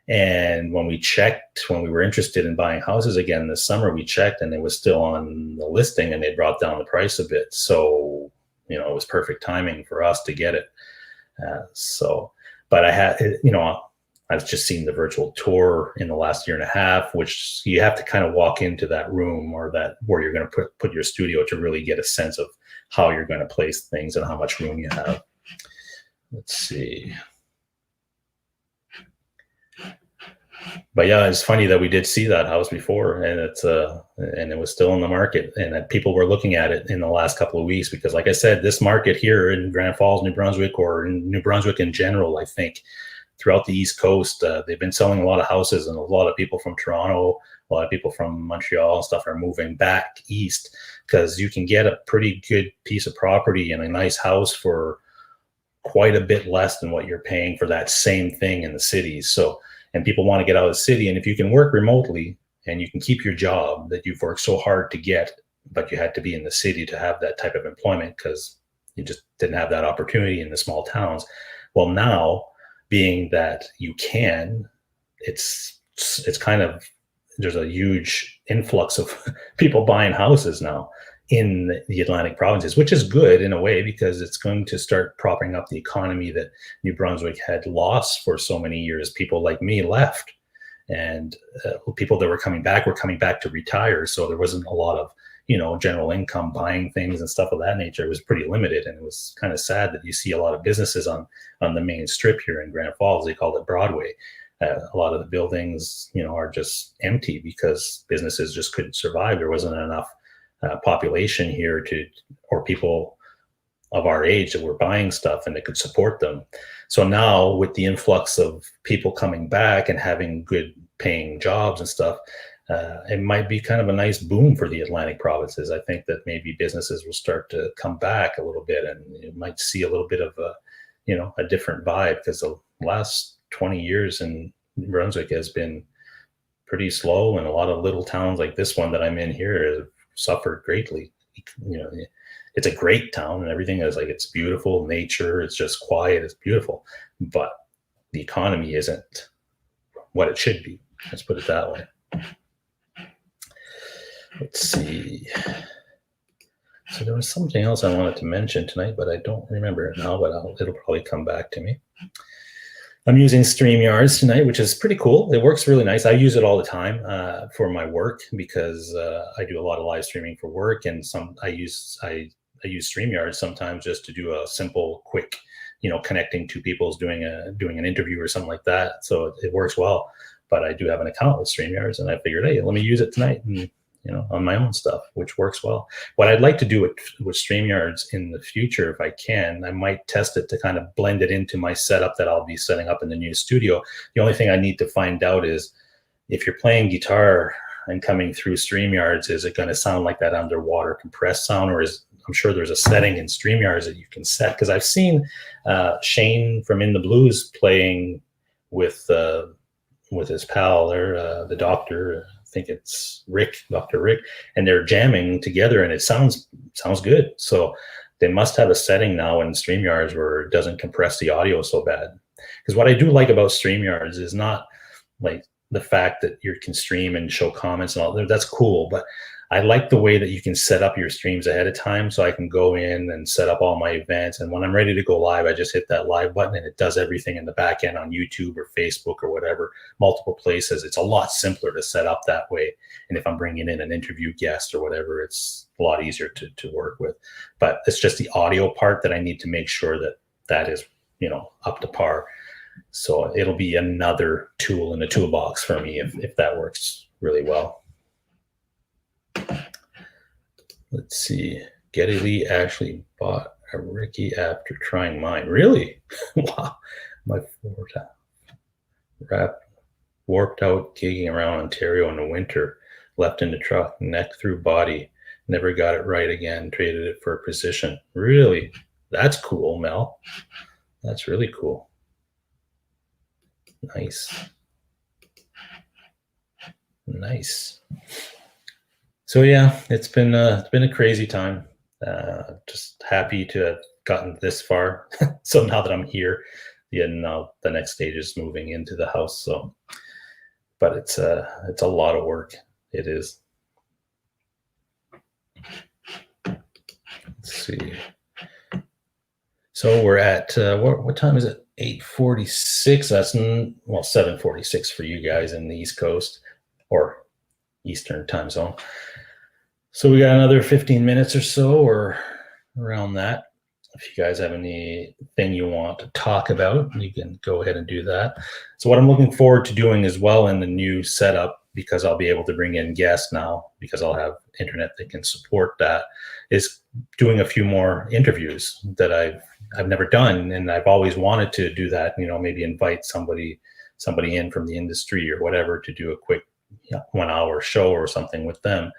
S1: And when we checked, when we were interested in buying houses again this summer, we checked and it was still on the listing, and they brought down the price a bit. So, you know, it was perfect timing for us to get it. But I had, you know, I've just seen the virtual tour in the last year and a half, which you have to kind of walk into that room, or that where you're going to put your studio, to really get a sense of how you're going to place things and how much room you have. Let's see. But yeah, it's funny that we did see that house before, and it was still in the market, and that people were looking at it in the last couple of weeks, because, like I said, this market here in Grand Falls, New Brunswick, or in New Brunswick in general, I think throughout the East Coast, they've been selling a lot of houses, and a lot of people from Toronto, a lot of people from Montreal and stuff are moving back east, because you can get a pretty good piece of property and a nice house for quite a bit less than what you're paying for that same thing in the cities. So, and people want to get out of the city. And if you can work remotely and you can keep your job that you've worked so hard to get, but you had to be in the city to have that type of employment because you just didn't have that opportunity in the small towns. Well, now, being that you can, it's kind of, there's a huge influx of people buying houses now in the Atlantic provinces, which is good in a way, because it's going to start propping up the economy that New Brunswick had lost for so many years. People like me left, and people that were coming back to retire. So there wasn't a lot of, you know, general income buying things and stuff of that nature. It was pretty limited, and it was kind of sad that you see a lot of businesses on the main strip here in Grand Falls. They call it Broadway. A lot of the buildings, you know, are just empty because businesses just couldn't survive. There wasn't enough population here or people of our age that were buying stuff and that could support them. So now, with the influx of people coming back and having good paying jobs and stuff, it might be kind of a nice boom for the Atlantic provinces. I think that maybe businesses will start to come back a little bit, and you might see a little bit of a different vibe, because the last 20 years in New Brunswick has been pretty slow, and a lot of little towns like this one that I'm in here have suffered greatly. You know, it's a great town and everything is like, it's beautiful nature, it's just quiet, it's beautiful, but the economy isn't what it should be. Let's put it that way. Let's see. So there was something else I wanted to mention tonight, but I don't remember it now, but it'll probably come back to me. I'm using StreamYards tonight, which is pretty cool. It works really nice. I use it all the time for my work, because I do a lot of live streaming for work, and I use StreamYards sometimes just to do a simple, quick, you know, connecting two people's doing an interview or something like that. So it works well. But I do have an account with StreamYards, and I figured, hey, let me use it tonight, and, you know, on my own stuff, which works well. What I'd like to do with StreamYards in the future, if I can, I might test it to kind of blend it into my setup that I'll be setting up in the new studio. The only thing I need to find out is, if you're playing guitar and coming through StreamYards, is it going to sound like that underwater compressed sound, or I'm sure there's a setting in StreamYards that you can set, because I've seen Shane from In the Blues playing with his pal there, the doctor. I think it's Dr. Rick, and they're jamming together, and it sounds good. So they must have a setting now in StreamYards where it doesn't compress the audio so bad. Because what I do like about StreamYards is not like the fact that you can stream and show comments and all that. That's cool, but I like the way that you can set up your streams ahead of time, so I can go in and set up all my events. And when I'm ready to go live, I just hit that live button and it does everything in the back end on YouTube or Facebook or whatever, multiple places. It's a lot simpler to set up that way. And if I'm bringing in an interview guest or whatever, it's a lot easier to work with. But it's just the audio part that I need to make sure that is, up to par. So it'll be another tool in the toolbox for me if that works really well. Let's see. Getty Lee actually bought a Ricky after trying mine. Really? Wow. My warped out gigging around Ontario in the winter. Left in the truck, neck through body. Never got it right again. Traded it for a position. Really? That's cool, Mel. That's really cool. Nice. So yeah, it's been a crazy time. Just happy to have gotten this far. So now that I'm here, now the next stage is moving into the house. So, but it's a lot of work. It is. Let's see. So we're at what time is it? 8:46. That's 7:46 for you guys in the East Coast or Eastern time zone. So we got another 15 minutes or so, or around that. If you guys have anything you want to talk about, you can go ahead and do that. So what I'm looking forward to doing as well in the new setup, because I'll be able to bring in guests now, because I'll have internet that can support that, is doing a few more interviews that I've never done, and I've always wanted to do that. Maybe invite somebody in from the industry or whatever to do a quick 1 hour show or something with them,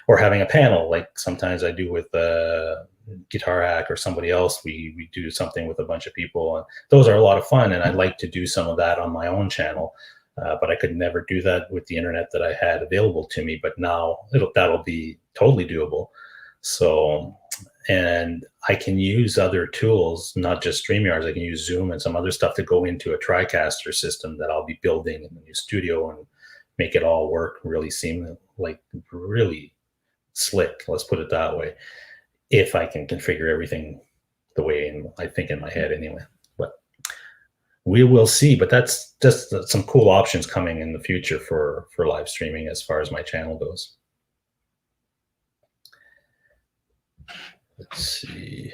S1: or having a panel like sometimes I do with Guitar Hack or somebody else. We do something with a bunch of people, and those are a lot of fun, and I'd like to do some of that on my own channel. But I could never do that with the internet that I had available to me. But now that'll be totally doable. So, and I can use other tools, not just StreamYards. I can use Zoom and some other stuff to go into a TriCaster system that I'll be building in the new studio and make it all work really seamless, like really slick. Let's put it that way. If I can configure everything the way I think in my head anyway. But we will see. But that's just some cool options coming in the future for live streaming as far as my channel goes. Let's see.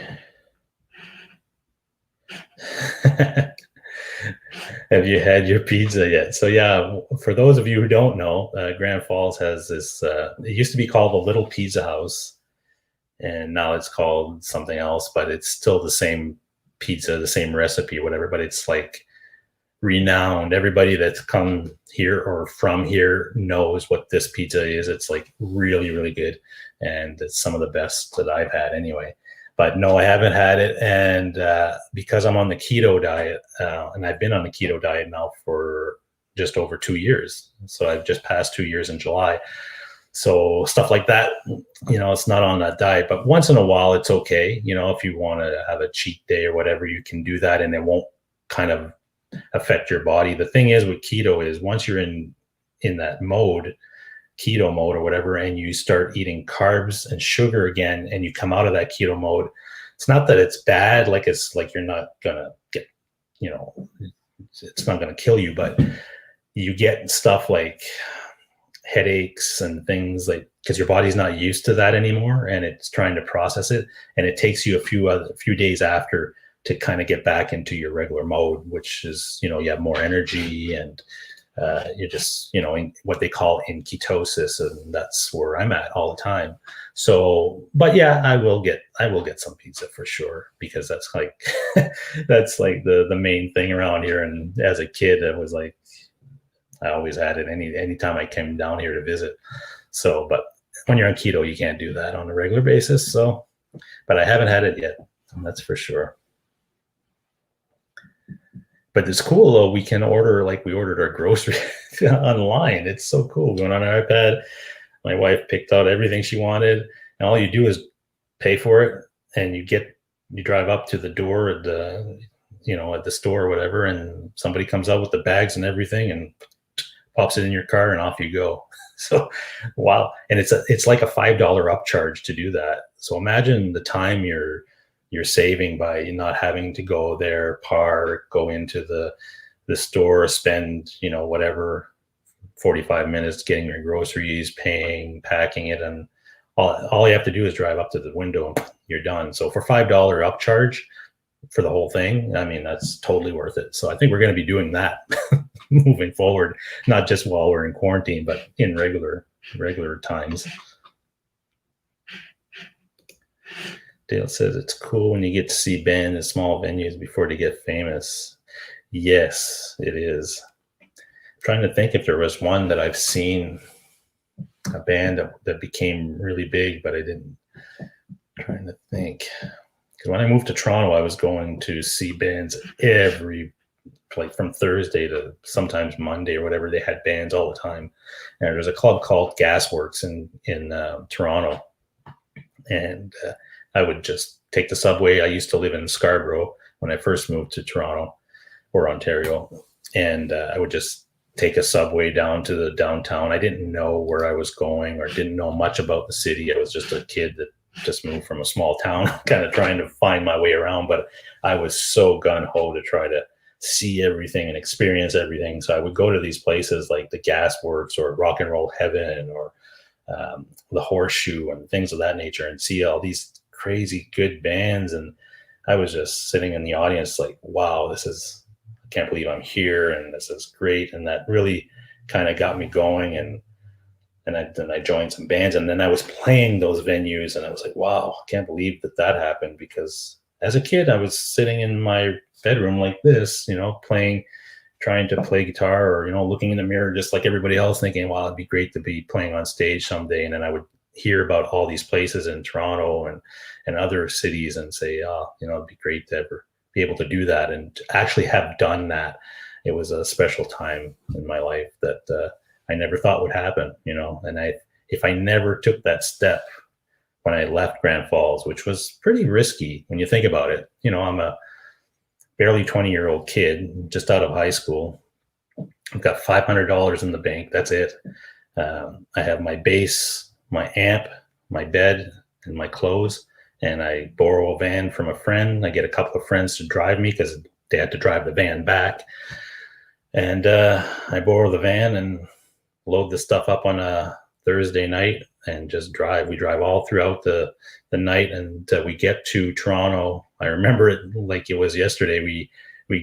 S1: Have you had your pizza yet? So yeah, for those of you who don't know, Grand Falls has this, it used to be called the Little Pizza House, and now it's called something else, but it's still the same pizza, the same recipe, whatever, but it's like renowned. Everybody that's come here or from here knows what this pizza is. It's like really, really good. And it's some of the best that I've had anyway. But no, I haven't had it. And because I'm on the keto diet, and I've been on the keto diet now for just over 2 years. So I've just passed 2 years in July. So stuff like that, it's not on that diet. But once in a while, it's okay. If you want to have a cheat day or whatever, you can do that, and it won't kind of affect your body. The thing is with keto is once you're in that mode, keto mode or whatever, and you start eating carbs and sugar again, and you come out of that keto mode, it's not that it's bad, like it's like you're not gonna get, it's not gonna kill you, but you get stuff like headaches and things, like because your body's not used to that anymore, and it's trying to process it, and it takes you a few days after to kind of get back into your regular mode, which is, you have more energy, and you're just, in what they call in ketosis, and that's where I'm at all the time. So, but yeah, I will get some pizza for sure, because that's like that's like the main thing around here. And as a kid, it was like I always had it anytime I came down here to visit. So, but when you're on keto, you can't do that on a regular basis. So, but I haven't had it yet, that's for sure. But it's cool though. We can order, like we ordered our groceries online. It's so cool. Going on our iPad. My wife picked out everything she wanted, and all you do is pay for it, and you drive up to the door at the store or whatever, and somebody comes out with the bags and everything and pops it in your car, and off you go. So, wow. And it's like a $5 upcharge to do that. So imagine the time you're saving by not having to go there, park, go into the store, spend, whatever, 45 minutes getting your groceries, paying, packing it, and all you have to do is drive up to the window and you're done. So for $5 upcharge for the whole thing, I mean, that's totally worth it. So I think we're going to be doing that moving forward, not just while we're in quarantine, but in regular times. Dale says it's cool when you get to see bands in small venues before they get famous. Yes, it is. I'm trying to think if there was one that I've seen, a band that became really big, but I didn't. I'm trying to think. Because when I moved to Toronto, I was going to see bands like from Thursday to sometimes Monday or whatever. They had bands all the time. And there's a club called Gasworks in Toronto. And I would just take the subway. I used to live in Scarborough when I first moved to Toronto or Ontario. And I would just take a subway down to the downtown. I didn't know where I was going or didn't know much about the city. I was just a kid that just moved from a small town, kind of trying to find my way around. But I was so gung-ho to try to see everything and experience everything. So I would go to these places like the Gasworks or Rock and Roll Heaven or the Horseshoe and things of that nature and see all these crazy good bands. And I was just sitting in the audience like, wow, I can't believe I'm here and this is great. And that really kind of got me going. And then I joined some bands, and then I was playing those venues and I was like, wow, I can't believe that happened. Because as a kid, I was sitting in my bedroom like this, trying to play guitar or, looking in the mirror, just like everybody else, thinking, wow, it'd be great to be playing on stage someday. And then I would hear about all these places in Toronto and other cities and say, oh, it'd be great to ever be able to do that. And to actually have done that, it was a special time in my life that I never thought would happen, and if I never took that step when I left Grand Falls, which was pretty risky when you think about it, I'm a barely 20-year-old kid just out of high school. I've got $500 in the bank. That's it. I have my bass, my amp, my bed, and my clothes. And I borrow a van from a friend. I get a couple of friends to drive me because they had to drive the van back. And I borrow the van and load the stuff up on a Thursday night and just drive. We drive all throughout the night, and we get to Toronto. I remember it like it was yesterday. We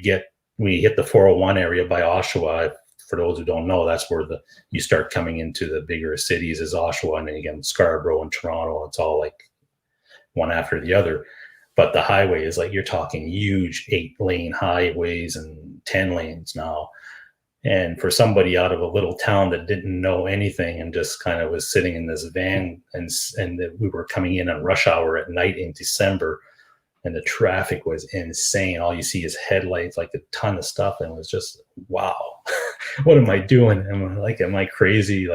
S1: hit the 401 area by Oshawa. For those who don't know, that's where you start coming into the bigger cities is Oshawa, and then again Scarborough and Toronto. It's all like one after the other. But the highway is like, you're talking huge 8-lane highways and 10 lanes now. And for somebody out of a little town that didn't know anything and just kind of was sitting in this van, and we were coming in on rush hour at night in December, and the traffic was insane. All you see is headlights, like a ton of stuff. And it was just, wow, what am I doing? Am I crazy?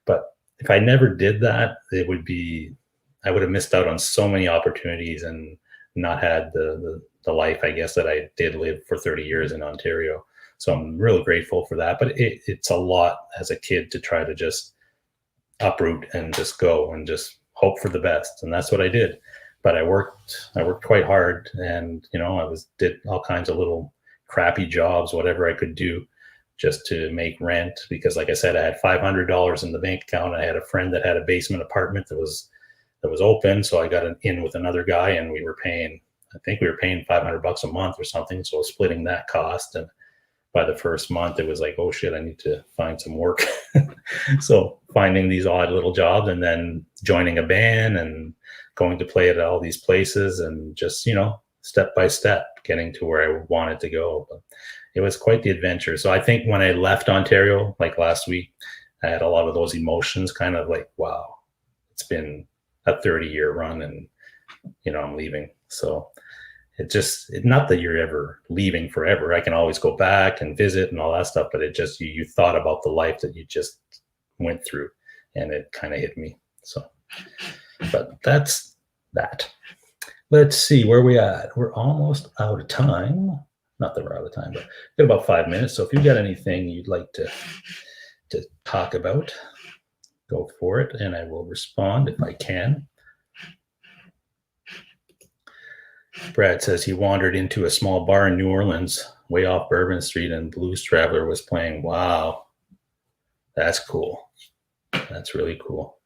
S1: But if I never did that, I would have missed out on so many opportunities and not had the life, I guess, that I did live for 30 years in Ontario. So I'm really grateful for that. But it's a lot as a kid to try to just uproot and just go and just hope for the best. And that's what I did. But I worked quite hard, and I did all kinds of little crappy jobs, whatever I could do, just to make rent. Because, like I said, I had $500 in the bank account. I had a friend that had a basement apartment that was open, so I got in with another guy, and we were paying $500 a month or something. So splitting that cost, and by the first month, it was like, oh shit, I need to find some work. So finding these odd little jobs, and then joining a band and going to play at all these places, and just, step by step getting to where I wanted to go. But it was quite the adventure. So I think when I left Ontario, like last week, I had a lot of those emotions, kind of like, wow, it's been a 30-year run, and, I'm leaving. So it's not that you're ever leaving forever. I can always go back and visit and all that stuff, but it just, you thought about the life that you just went through, and it kind of hit me. So, but that's that. Let's see where we at. We're almost out of time. Not that we're out of time, but we've got about 5 minutes. So if you've got anything you'd like to talk about, go for it, and I will respond if I can. Brad says he wandered into a small bar in New Orleans, way off Bourbon Street, and Blues Traveler was playing. Wow. That's cool. That's really cool.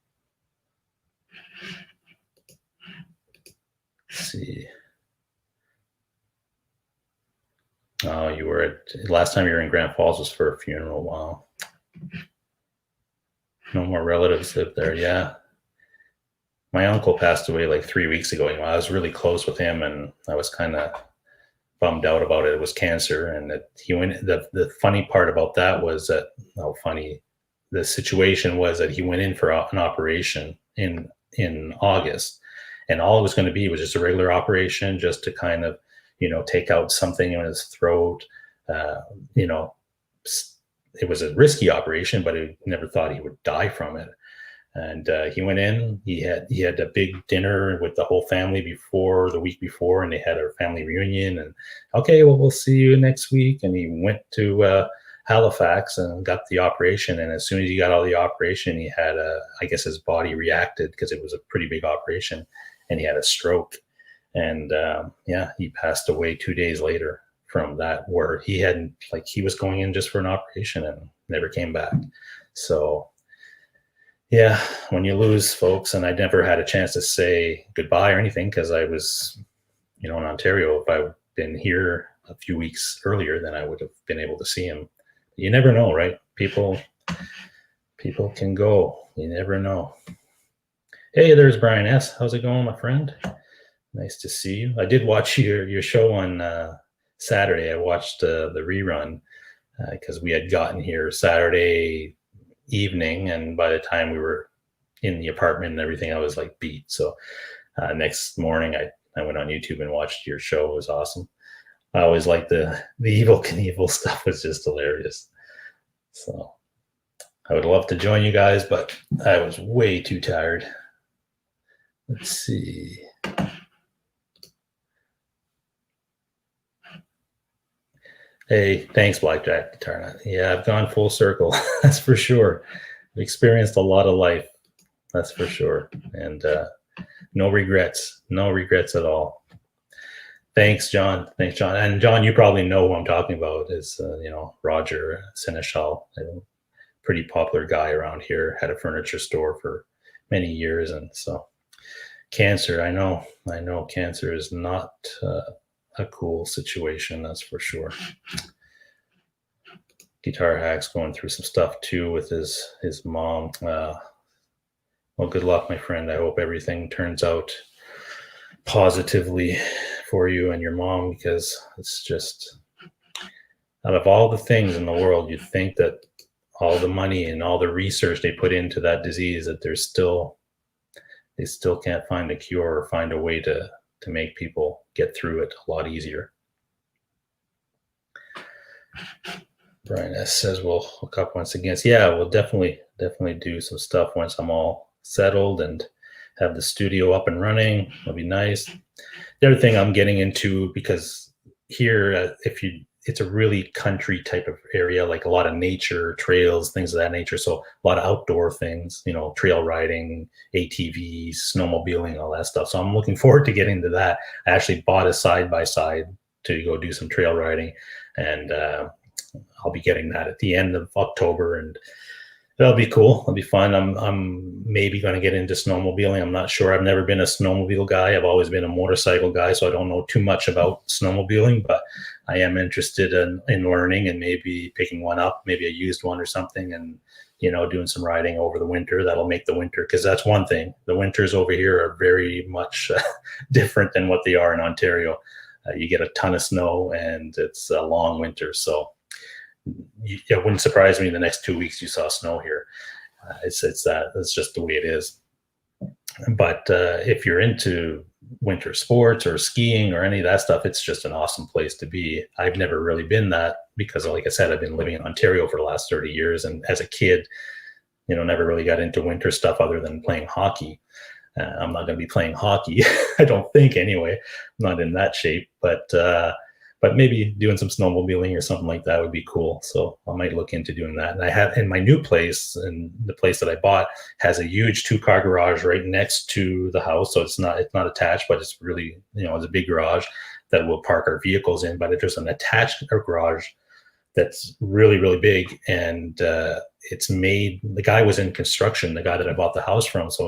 S1: Let's see. Oh, you were at, last time you were in Grand Falls was for a funeral. Wow. No more relatives live there. Yeah. My uncle passed away like 3 weeks ago. I was really close with him, and I was kind of bummed out about it. It was cancer, and he went. The funny part about that was that the situation was that he went in for an operation in August, and all it was going to be was just a regular operation, just to kind of take out something in his throat. It was a risky operation, but he never thought he would die from it. And he went in. He had a big dinner with the whole family the week before, and they had a family reunion. And okay, well, we'll see you next week. And he went to Halifax and got the operation. And as soon as he got out of the operation, he had I guess his body reacted because it was a pretty big operation, and he had a stroke. And he passed away 2 days later from that, where he was going in just for an operation and never came back. So. Yeah, when you lose folks, and I never had a chance to say goodbye or anything because I was, in Ontario. If I'd been here a few weeks earlier, then I would have been able to see him. You never know, right? People can go. You never know. Hey, there's Brian S. How's it going, my friend? Nice to see you. I did watch your show on Saturday. I watched the rerun because we had gotten here Saturday evening, and by the time we were in the apartment and everything, I was like beat. So next morning I went on YouTube and watched your show. It was awesome. I always liked the Evel Knievel stuff. Was just hilarious. So I would love to join you guys, but I was way too tired. Let's see. Hey, thanks, Blackjack Guitar Nut. Yeah, I've gone full circle. That's for sure. I've experienced a lot of life. That's for sure. And no regrets. No regrets at all. Thanks, John. Thanks, John. And John, you probably know who I'm talking about is, Roger Seneschal, a pretty popular guy around here, had a furniture store for many years. And so cancer, I know cancer is not a cool situation, that's for sure. Guitar Hack's going through some stuff too with his mom. Well, good luck, my friend. I hope everything turns out positively for you and your mom, because it's just, out of all the things in the world, you'd think that all the money and all the research they put into that disease, that they still can't find a cure or find a way to make people get through it a lot easier. Brian S. says we'll hook up once again. Yeah, we'll definitely do some stuff once I'm all settled and have the studio up and running. It'll be nice. The other thing I'm getting into, because here, it's a really country type of area, like a lot of nature, trails, things of that nature. So a lot of outdoor things, trail riding, ATVs, snowmobiling, all that stuff. So I'm looking forward to getting to that. I actually bought a side-by-side to go do some trail riding, and I'll be getting that at the end of October, and that'll be cool. It'll be fun. I'm maybe going to get into snowmobiling. I'm not sure. I've never been a snowmobile guy. I've always been a motorcycle guy, so I don't know too much about snowmobiling, but I am interested in learning and maybe picking one up, maybe a used one or something, and doing some riding over the winter. That'll make the winter, because that's one thing. The winters over here are very much different than what they are in Ontario. You get a ton of snow, and it's a long winter, so it wouldn't surprise me in the next 2 weeks you saw snow here. It's just the way it is. But if you're into winter sports or skiing or any of that stuff, it's just an awesome place to be. I've never really been that because, like I said, I've been living in Ontario for the last 30 years. And as a kid, never really got into winter stuff other than playing hockey. I'm not going to be playing hockey, I don't think anyway. I'm not in that shape. But but maybe doing some snowmobiling or something like that would be cool. So I might look into doing that. And I have in my new place, and the place that I bought has a huge 2-car garage right next to the house. So it's not attached, but it's really, it's a big garage that we'll park our vehicles in. But there's an attached garage that's really, really big. And it's made, the guy was in construction, the guy that I bought the house from. So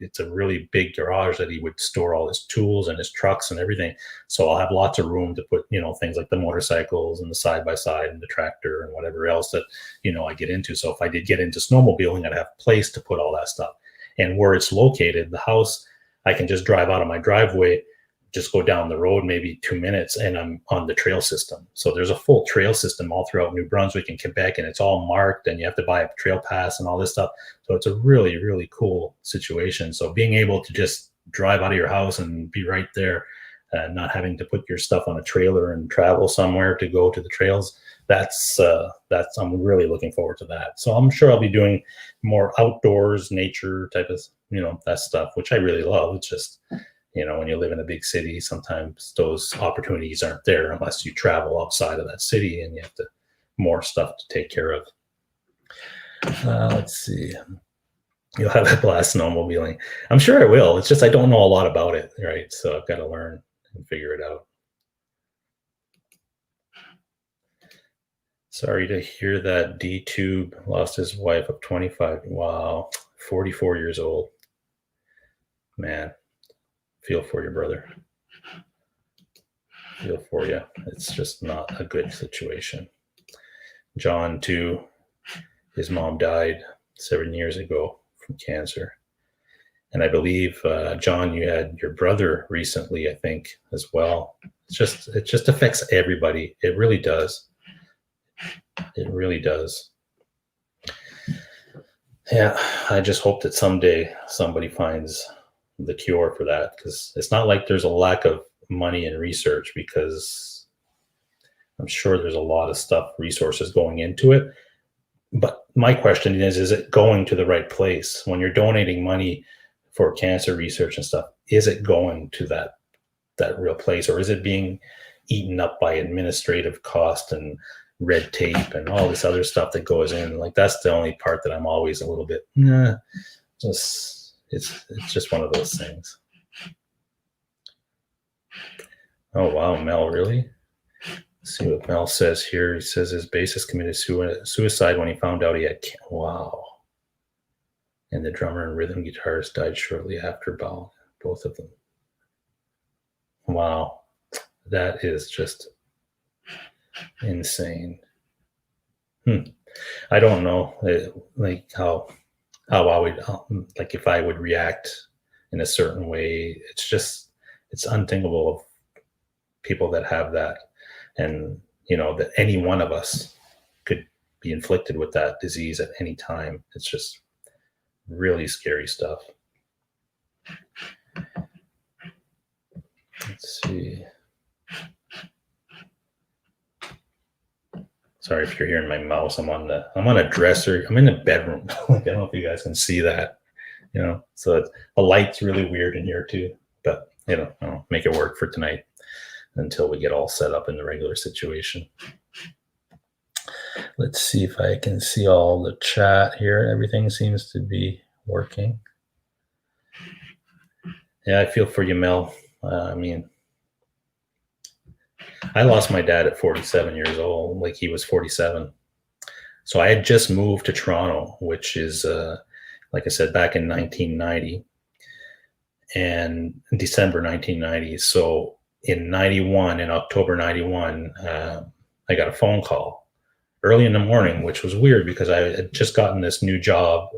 S1: it's a really big garage that he would store all his tools and his trucks and everything. So I'll have lots of room to put, things like the motorcycles and the side-by-side and the tractor and whatever else that, I get into. So if I did get into snowmobiling, I'd have a place to put all that stuff. And where it's located, the house, I can just drive out of my driveway, just go down the road, maybe 2 minutes, and I'm on the trail system. So there's a full trail system all throughout New Brunswick and Quebec, and it's all marked, and you have to buy a trail pass and all this stuff. So it's a really, really cool situation. So being able to just drive out of your house and be right there, not having to put your stuff on a trailer and travel somewhere to go to the trails, that's I'm really looking forward to that. So I'm sure I'll be doing more outdoors, nature type of, that stuff, which I really love. It's just, when you live in a big city, sometimes those opportunities aren't there unless you travel outside of that city and you have more stuff to take care of. Let's see. You'll have a blast snowmobiling. I'm sure I will. It's just I don't know a lot about it, right? So I've got to learn and figure it out. Sorry to hear that D-Tube lost his wife of 25. Wow. 44 years old. Man. Feel for your brother. Feel for you. It's just not a good situation. John, too, his mom died 7 years ago from cancer. And I believe, John, you had your brother recently, I think, as well. It just affects everybody. It really does. It really does. Yeah, I just hope that someday somebody finds the cure for that, because it's not like there's a lack of money and research, because I'm sure there's a lot of resources going into it. But my question is it going to the right place? When you're donating money for cancer research and stuff, is it going to that real place, or is it being eaten up by administrative cost and red tape and all this other stuff that goes in? Like, that's the only part that I'm always a little bit, it's just one of those things. Oh, wow, Mel, really? Let's see what Mel says here. He says his bassist committed suicide when he found out he had cancer. Wow. And the drummer and rhythm guitarist died shortly after both of them. Wow. That is just insane. I don't know, like how I would, like, if I would react in a certain way. It's unthinkable of people that have that, and that any one of us could be inflicted with that disease at any time. It's just really scary stuff. Let's see. Sorry if you're hearing my mouse. I'm on a dresser. I'm in the bedroom. I don't know if you guys can see that. So the light's really weird in here too. But I'll make it work for tonight until we get all set up in the regular situation. Let's see if I can see all the chat here. Everything seems to be working. Yeah, I feel for you, Mel. I lost my dad at 47 years old. Like, he was 47. So I had just moved to Toronto, which is, like I said, back in 1990 and December 1990. So in October 91, I got a phone call early in the morning, which was weird because I had just gotten this new job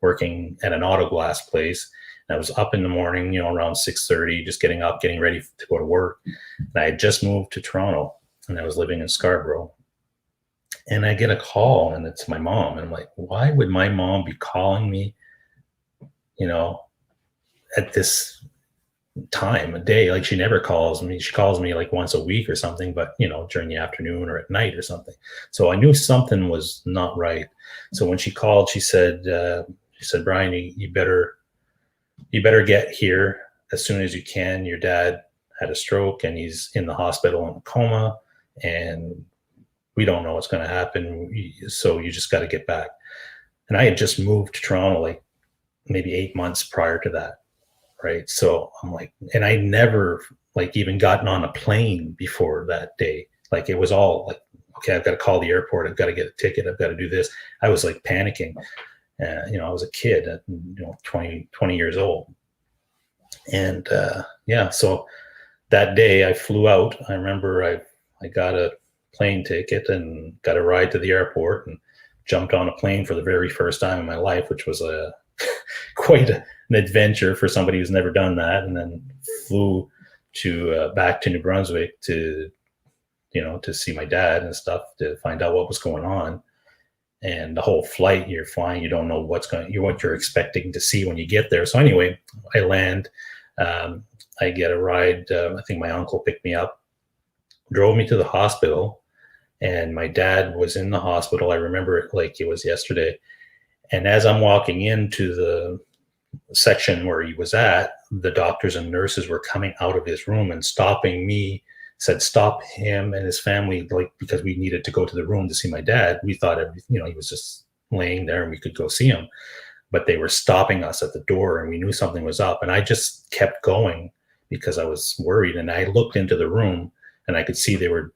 S1: working at an auto glass place. And I was up in the morning, around 6:30, just getting up, getting ready to go to work. And I had just moved to Toronto and I was living in Scarborough. And I get a call and it's my mom. And I'm like, why would my mom be calling me, at this time of day? Like, she never calls me. She calls me like once a week or something, but during the afternoon or at night or something. So I knew something was not right. So when she called, she said, Brian, you better get here as soon as you can. Your dad had a stroke and he's in the hospital in a coma, and we don't know what's going to happen. So you just got to get back. And I had just moved to Toronto like maybe 8 months prior to that. Right. So I'm like, and I never like even gotten on a plane before that day. Like it was all like, okay, I've got to call the airport. I've got to get a ticket. I've got to do this. I was like panicking. I was a kid at 20 years old. And so that day I flew out. I remember I got a plane ticket and got a ride to the airport and jumped on a plane for the very first time in my life, which was quite an adventure for somebody who's never done that. And then flew to back to New Brunswick to see my dad and stuff, to find out what was going on. And the whole flight, you're flying, you don't know what you're expecting to see when you get there. So anyway, I land, I get a ride. I think my uncle picked me up, drove me to the hospital, and my dad was in the hospital. I remember it like it was yesterday. And as I'm walking into the section where he was at, the doctors and nurses were coming out of his room and stopping me, said, stop him and his family, like, because we needed to go to the room to see my dad. We thought he was just laying there and we could go see him. But they were stopping us at the door and we knew something was up. And I just kept going because I was worried. And I looked into the room and I could see they were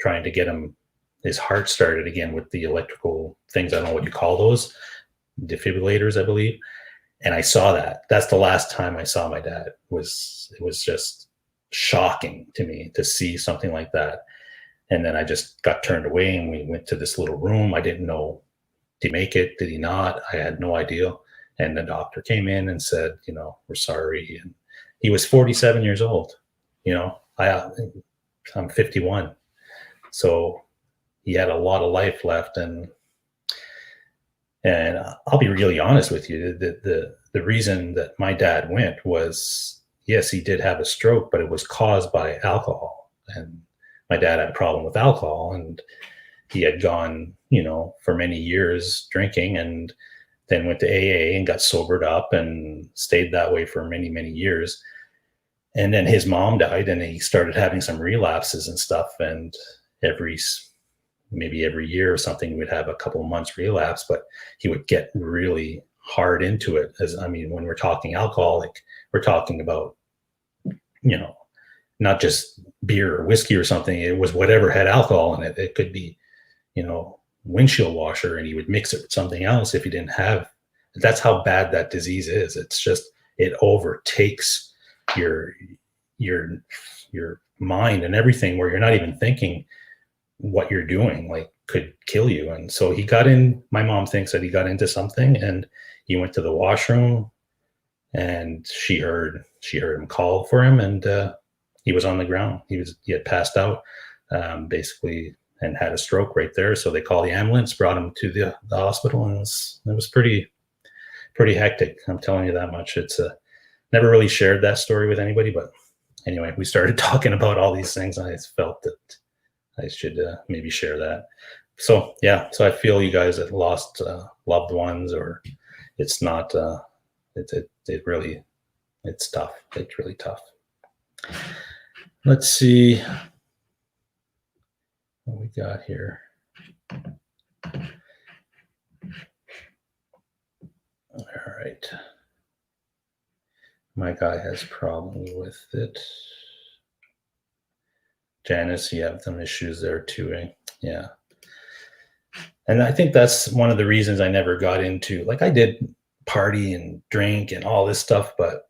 S1: trying to get his heart started again with the electrical things. I don't know what you call those, defibrillators, I believe. And I saw that. That's the last time I saw my dad. It was just shocking to me to see something like that. And then I just got turned away and we went to this little room. I didn't know, did he make it? Did he not? I had no idea. And the doctor came in and said, we're sorry. And he was 47 years old. I'm 51. So he had a lot of life left. And I'll be really honest with you. The reason that my dad went was, yes, he did have a stroke, but it was caused by alcohol. And my dad had a problem with alcohol, and he had gone, for many years drinking, and then went to AA and got sobered up and stayed that way for many, many years. And then his mom died and he started having some relapses and stuff. And maybe every year or something, he would have a couple of months relapse, but he would get really hard into it. When we're talking alcohol, like we're talking about, not just beer or whiskey or something. It was whatever had alcohol in it. It could be, windshield washer, and he would mix it with something else if he didn't have. That's how bad that disease is. It's just, it overtakes your mind and everything, where you're not even thinking what you're doing, like, could kill you. And so my mom thinks that he got into something, and he went to the washroom, and she heard him call for him, and he was on the ground. He had passed out, basically, and had a stroke right there. So they called the ambulance, brought him to the hospital, and it was pretty hectic. I'm telling you that much. It's never really shared that story with anybody, but anyway, we started talking about all these things, and I felt that I should maybe share that. So yeah, so I feel you guys that lost loved ones, or it's not, it's tough. It's really tough. Let's see what we got here. All right. My guy has problems with it. Janice, you have some issues there too, eh? Yeah. And I think that's one of the reasons I never got into, like, I did party and drink and all this stuff, but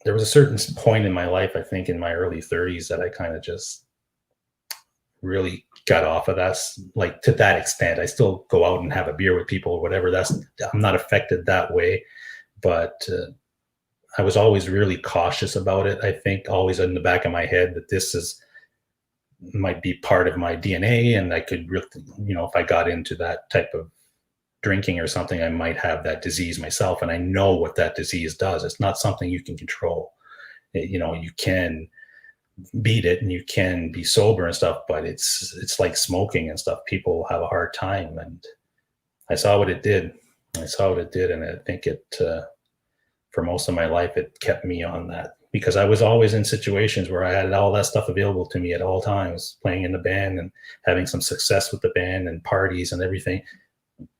S1: there was a certain point in my life, I think in my early 30s, that I kind of just really got off of that, like, to that extent. I still go out and have a beer with people or whatever. I'm not affected that way, but I was always really cautious about it. I think always in the back of my head that might be part of my DNA, and I could really, if I got into that type of drinking or something, I might have that disease myself. And I know what that disease does. It's not something you can control. You can beat it and you can be sober and stuff, but it's like smoking and stuff. People have a hard time, and I saw what it did. And I think it, for most of my life, it kept me on that because I was always in situations where I had all that stuff available to me at all times, playing in the band and having some success with the band and parties and everything.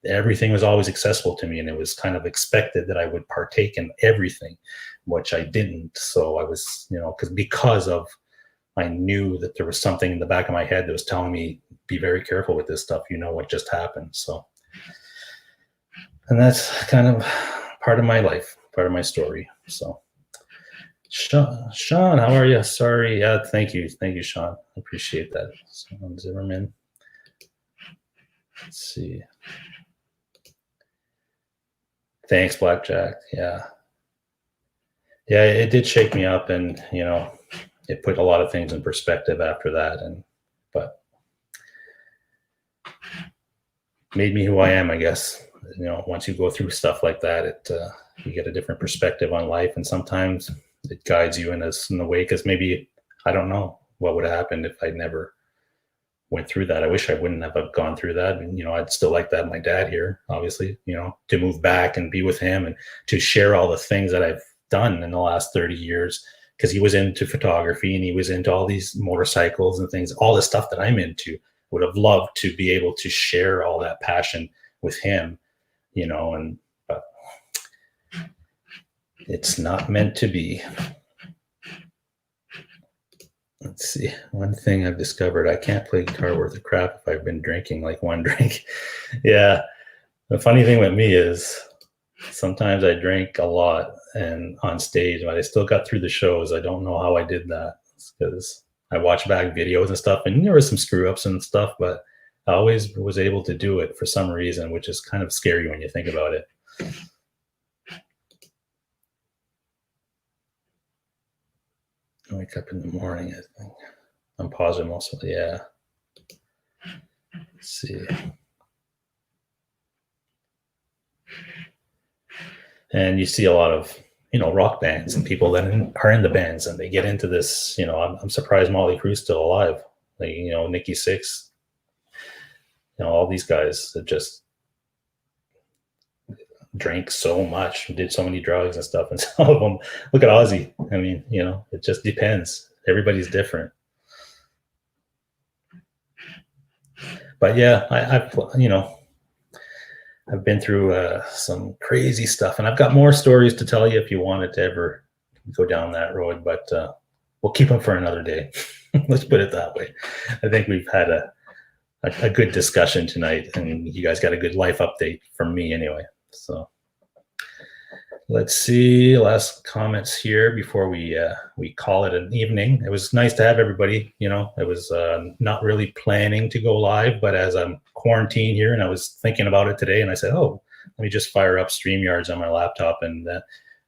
S1: Everything was always accessible to me, and it was kind of expected that I would partake in everything, which I didn't. So I was, because of, I knew that there was something in the back of my head that was telling me, be very careful with this stuff. You know what just happened. So, and that's kind of part of my life, part of my story. So Sean, how are you? Sorry. Thank you, Sean. I appreciate that. Sean Zimmerman. Let's see. Thanks, Blackjack. Yeah, it did shake me up, and it put a lot of things in perspective after that, but made me who I am, I guess. Once you go through stuff like that, you get a different perspective on life, and sometimes it guides you in a way, because maybe I don't know what would have happened if I never went through that. I wish I wouldn't have gone through that. And, I'd still like to have my dad here, obviously, to move back and be with him and to share all the things that I've done in the last 30 years, because he was into photography and he was into all these motorcycles and things, all the stuff that I'm into. Would have loved to be able to share all that passion with him, but it's not meant to be. Let's see. One thing I've discovered, I can't play guitar worth a crap if I've been drinking like one drink. Yeah. The funny thing with me is sometimes I drink a lot and on stage, but I still got through the shows. I don't know how I did that. It's because I watch back videos and stuff, and there were some screw ups and stuff, but I always was able to do it for some reason, which is kind of scary when you think about it. I wake up in the morning, I think. I'm positive mostly, yeah. Let's see. And you see a lot of, rock bands and people that are in the bands, and they get into this, I'm surprised Motley Crue's still alive. Like, Nikki Sixx, all these guys that just drank so much, did so many drugs and stuff. And some of them, look at Ozzy. I mean, it just depends. Everybody's different. But yeah, I've been through some crazy stuff, and I've got more stories to tell you if you wanted to ever go down that road, but we'll keep them for another day. Let's put it that way. I think we've had a good discussion tonight, and you guys got a good life update from me anyway. So let's see, last comments here before we call it an evening. It was nice to have everybody. It was not really planning to go live, but as I'm quarantined here and I was thinking about it today, and I said, oh, let me just fire up StreamYards on my laptop and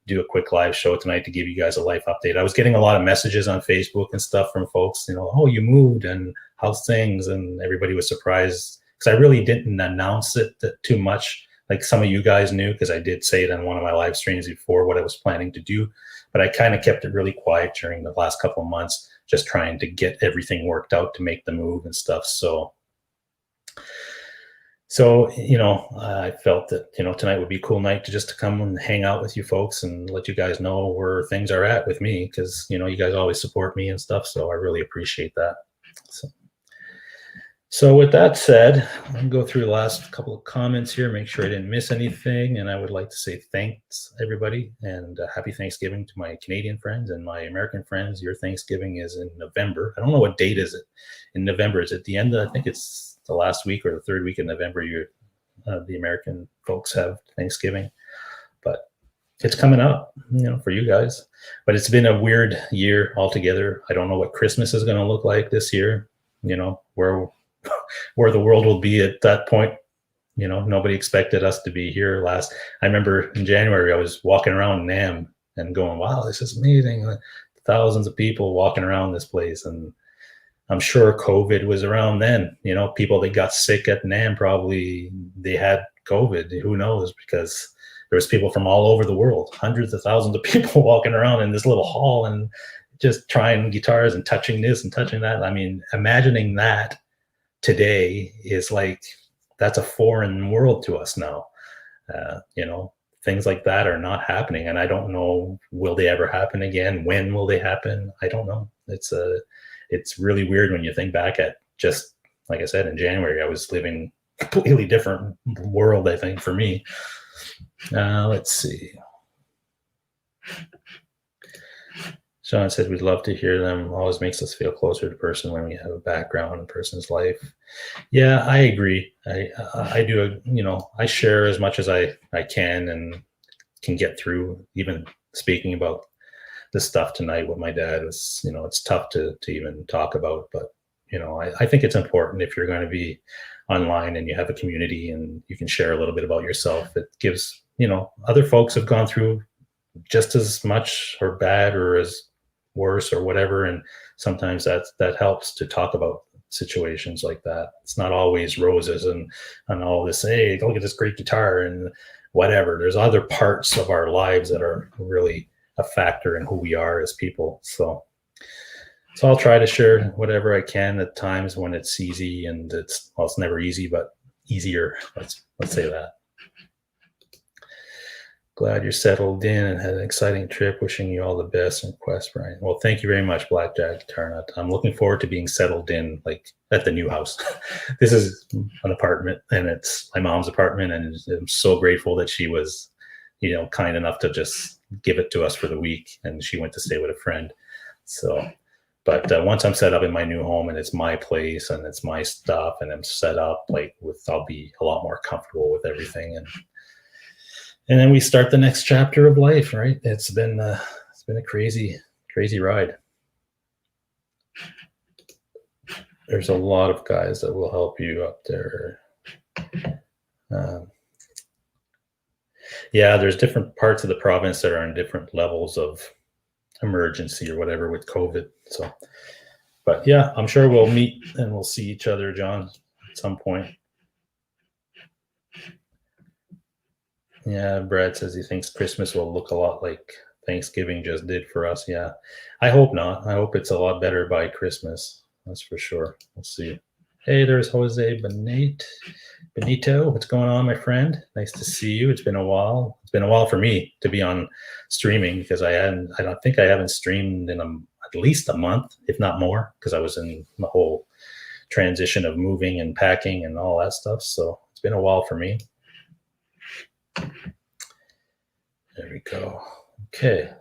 S1: do a quick live show tonight to give you guys a life update. I was getting a lot of messages on Facebook and stuff from folks, oh, you moved and how's things? And everybody was surprised because I really didn't announce it too much. Like some of you guys knew, because I did say it on one of my live streams before what I was planning to do, but I kind of kept it really quiet during the last couple of months, just trying to get everything worked out to make the move and stuff. So I felt that, tonight would be a cool night to come and hang out with you folks and let you guys know where things are at with me, because, you guys always support me and stuff. So I really appreciate that. So with that said, I'll go through the last couple of comments here, make sure I didn't miss anything. And I would like to say thanks, everybody, and happy Thanksgiving to my Canadian friends and my American friends. Your Thanksgiving is in November. I don't know what date is it in November. Is it the end? I think it's the last week or the third week in November. The American folks have Thanksgiving, but it's coming up, for you guys. But it's been a weird year altogether. I don't know what Christmas is going to look like this year, where the world will be at that point. Nobody expected us to be here last. I remember in January, I was walking around NAM and going, wow, this is amazing. Thousands of people walking around this place. And I'm sure COVID was around then. People that got sick at NAM, probably they had COVID. Who knows? Because there was people from all over the world, hundreds of thousands of people walking around in this little hall and just trying guitars and touching this and touching that. I mean, imagining that today is like, that's a foreign world to us now. things like that are not happening, and I don't know, will they ever happen again? When will they happen? I don't know. It's really weird when you think back at, just like I said, in January, I was living a completely different world, I think, for me. Let's see. Sean said, we'd love to hear them. Always makes us feel closer to the person when we have a background in a person's life. Yeah, I agree. I do, I share as much as I can and can get through. Even speaking about this stuff tonight with my dad is, it's tough to even talk about, but I think it's important if you're going to be online and you have a community and you can share a little bit about yourself. It gives, other folks have gone through just as much or bad or as worse or whatever, and sometimes that helps to talk about situations like that. It's not always roses and all this, hey, look at this great guitar and whatever. There's other parts of our lives that are really a factor in who we are as people. So I'll try to share whatever I can at times when it's easy, and it's never easy, but easier. Let's say that. Glad you're settled in and had an exciting trip. Wishing you all the best in Quest, Brian. Well, thank you very much, Blackjack Guitar Nut. I'm looking forward to being settled in, like at the new house. This is an apartment, and it's my mom's apartment, and I'm so grateful that she was, kind enough to just give it to us for the week, and she went to stay with a friend. So, but once I'm set up in my new home and it's my place and it's my stuff and I'm set up, I'll be a lot more comfortable with everything, and then we start the next chapter of life, right? It's been a crazy ride. There's a lot of guys that will help you up there. Yeah, there's different parts of the province that are on different levels of emergency or whatever with COVID. So, but yeah, I'm sure we'll meet and we'll see each other, John, at some point. Yeah, Brad says he thinks Christmas will look a lot like Thanksgiving just did for us. Yeah, I hope not. I hope it's a lot better by Christmas. That's for sure. We'll see. Hey, there's Jose Benito. What's going on, my friend? Nice to see you. It's been a while. It's been a while for me to be on streaming because I don't think I haven't streamed in at least a month, if not more, because I was in the whole transition of moving and packing and all that stuff. So it's been a while for me. There we go. Okay.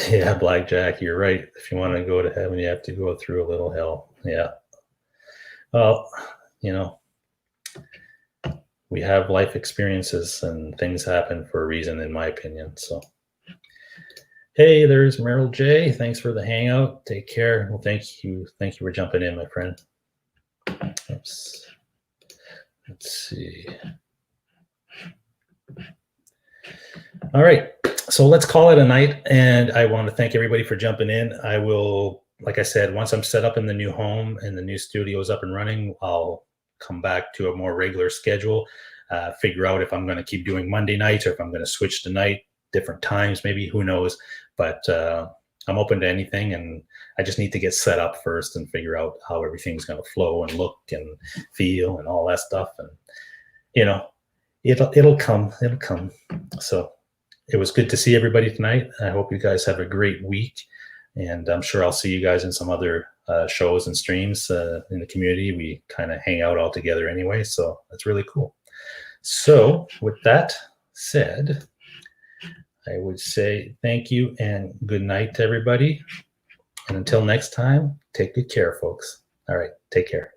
S1: Yeah, Blackjack, you're right. If you want to go to heaven, you have to go through a little hell. Yeah. Well, we have life experiences and things happen for a reason, in my opinion. So, hey, there's Merrill J. Thanks for the hangout. Take care. Well, thank you for jumping in, my friend. Oops. Let's see. All right. So let's call it a night. And I want to thank everybody for jumping in. I will, like I said, once I'm set up in the new home and the new studio is up and running, I'll come back to a more regular schedule, figure out if I'm going to keep doing Monday nights or if I'm going to switch to night, different times, maybe, who knows. But I'm open to anything, and I just need to get set up first and figure out how everything's going to flow and look and feel and all that stuff. And, it'll come. So it was good to see everybody tonight. I hope you guys have a great week, and I'm sure I'll see you guys in some other shows and streams in the community. We kind of hang out all together anyway, so that's really cool. So with that said, I would say thank you and good night to everybody. And until next time, take good care, folks. All right, take care.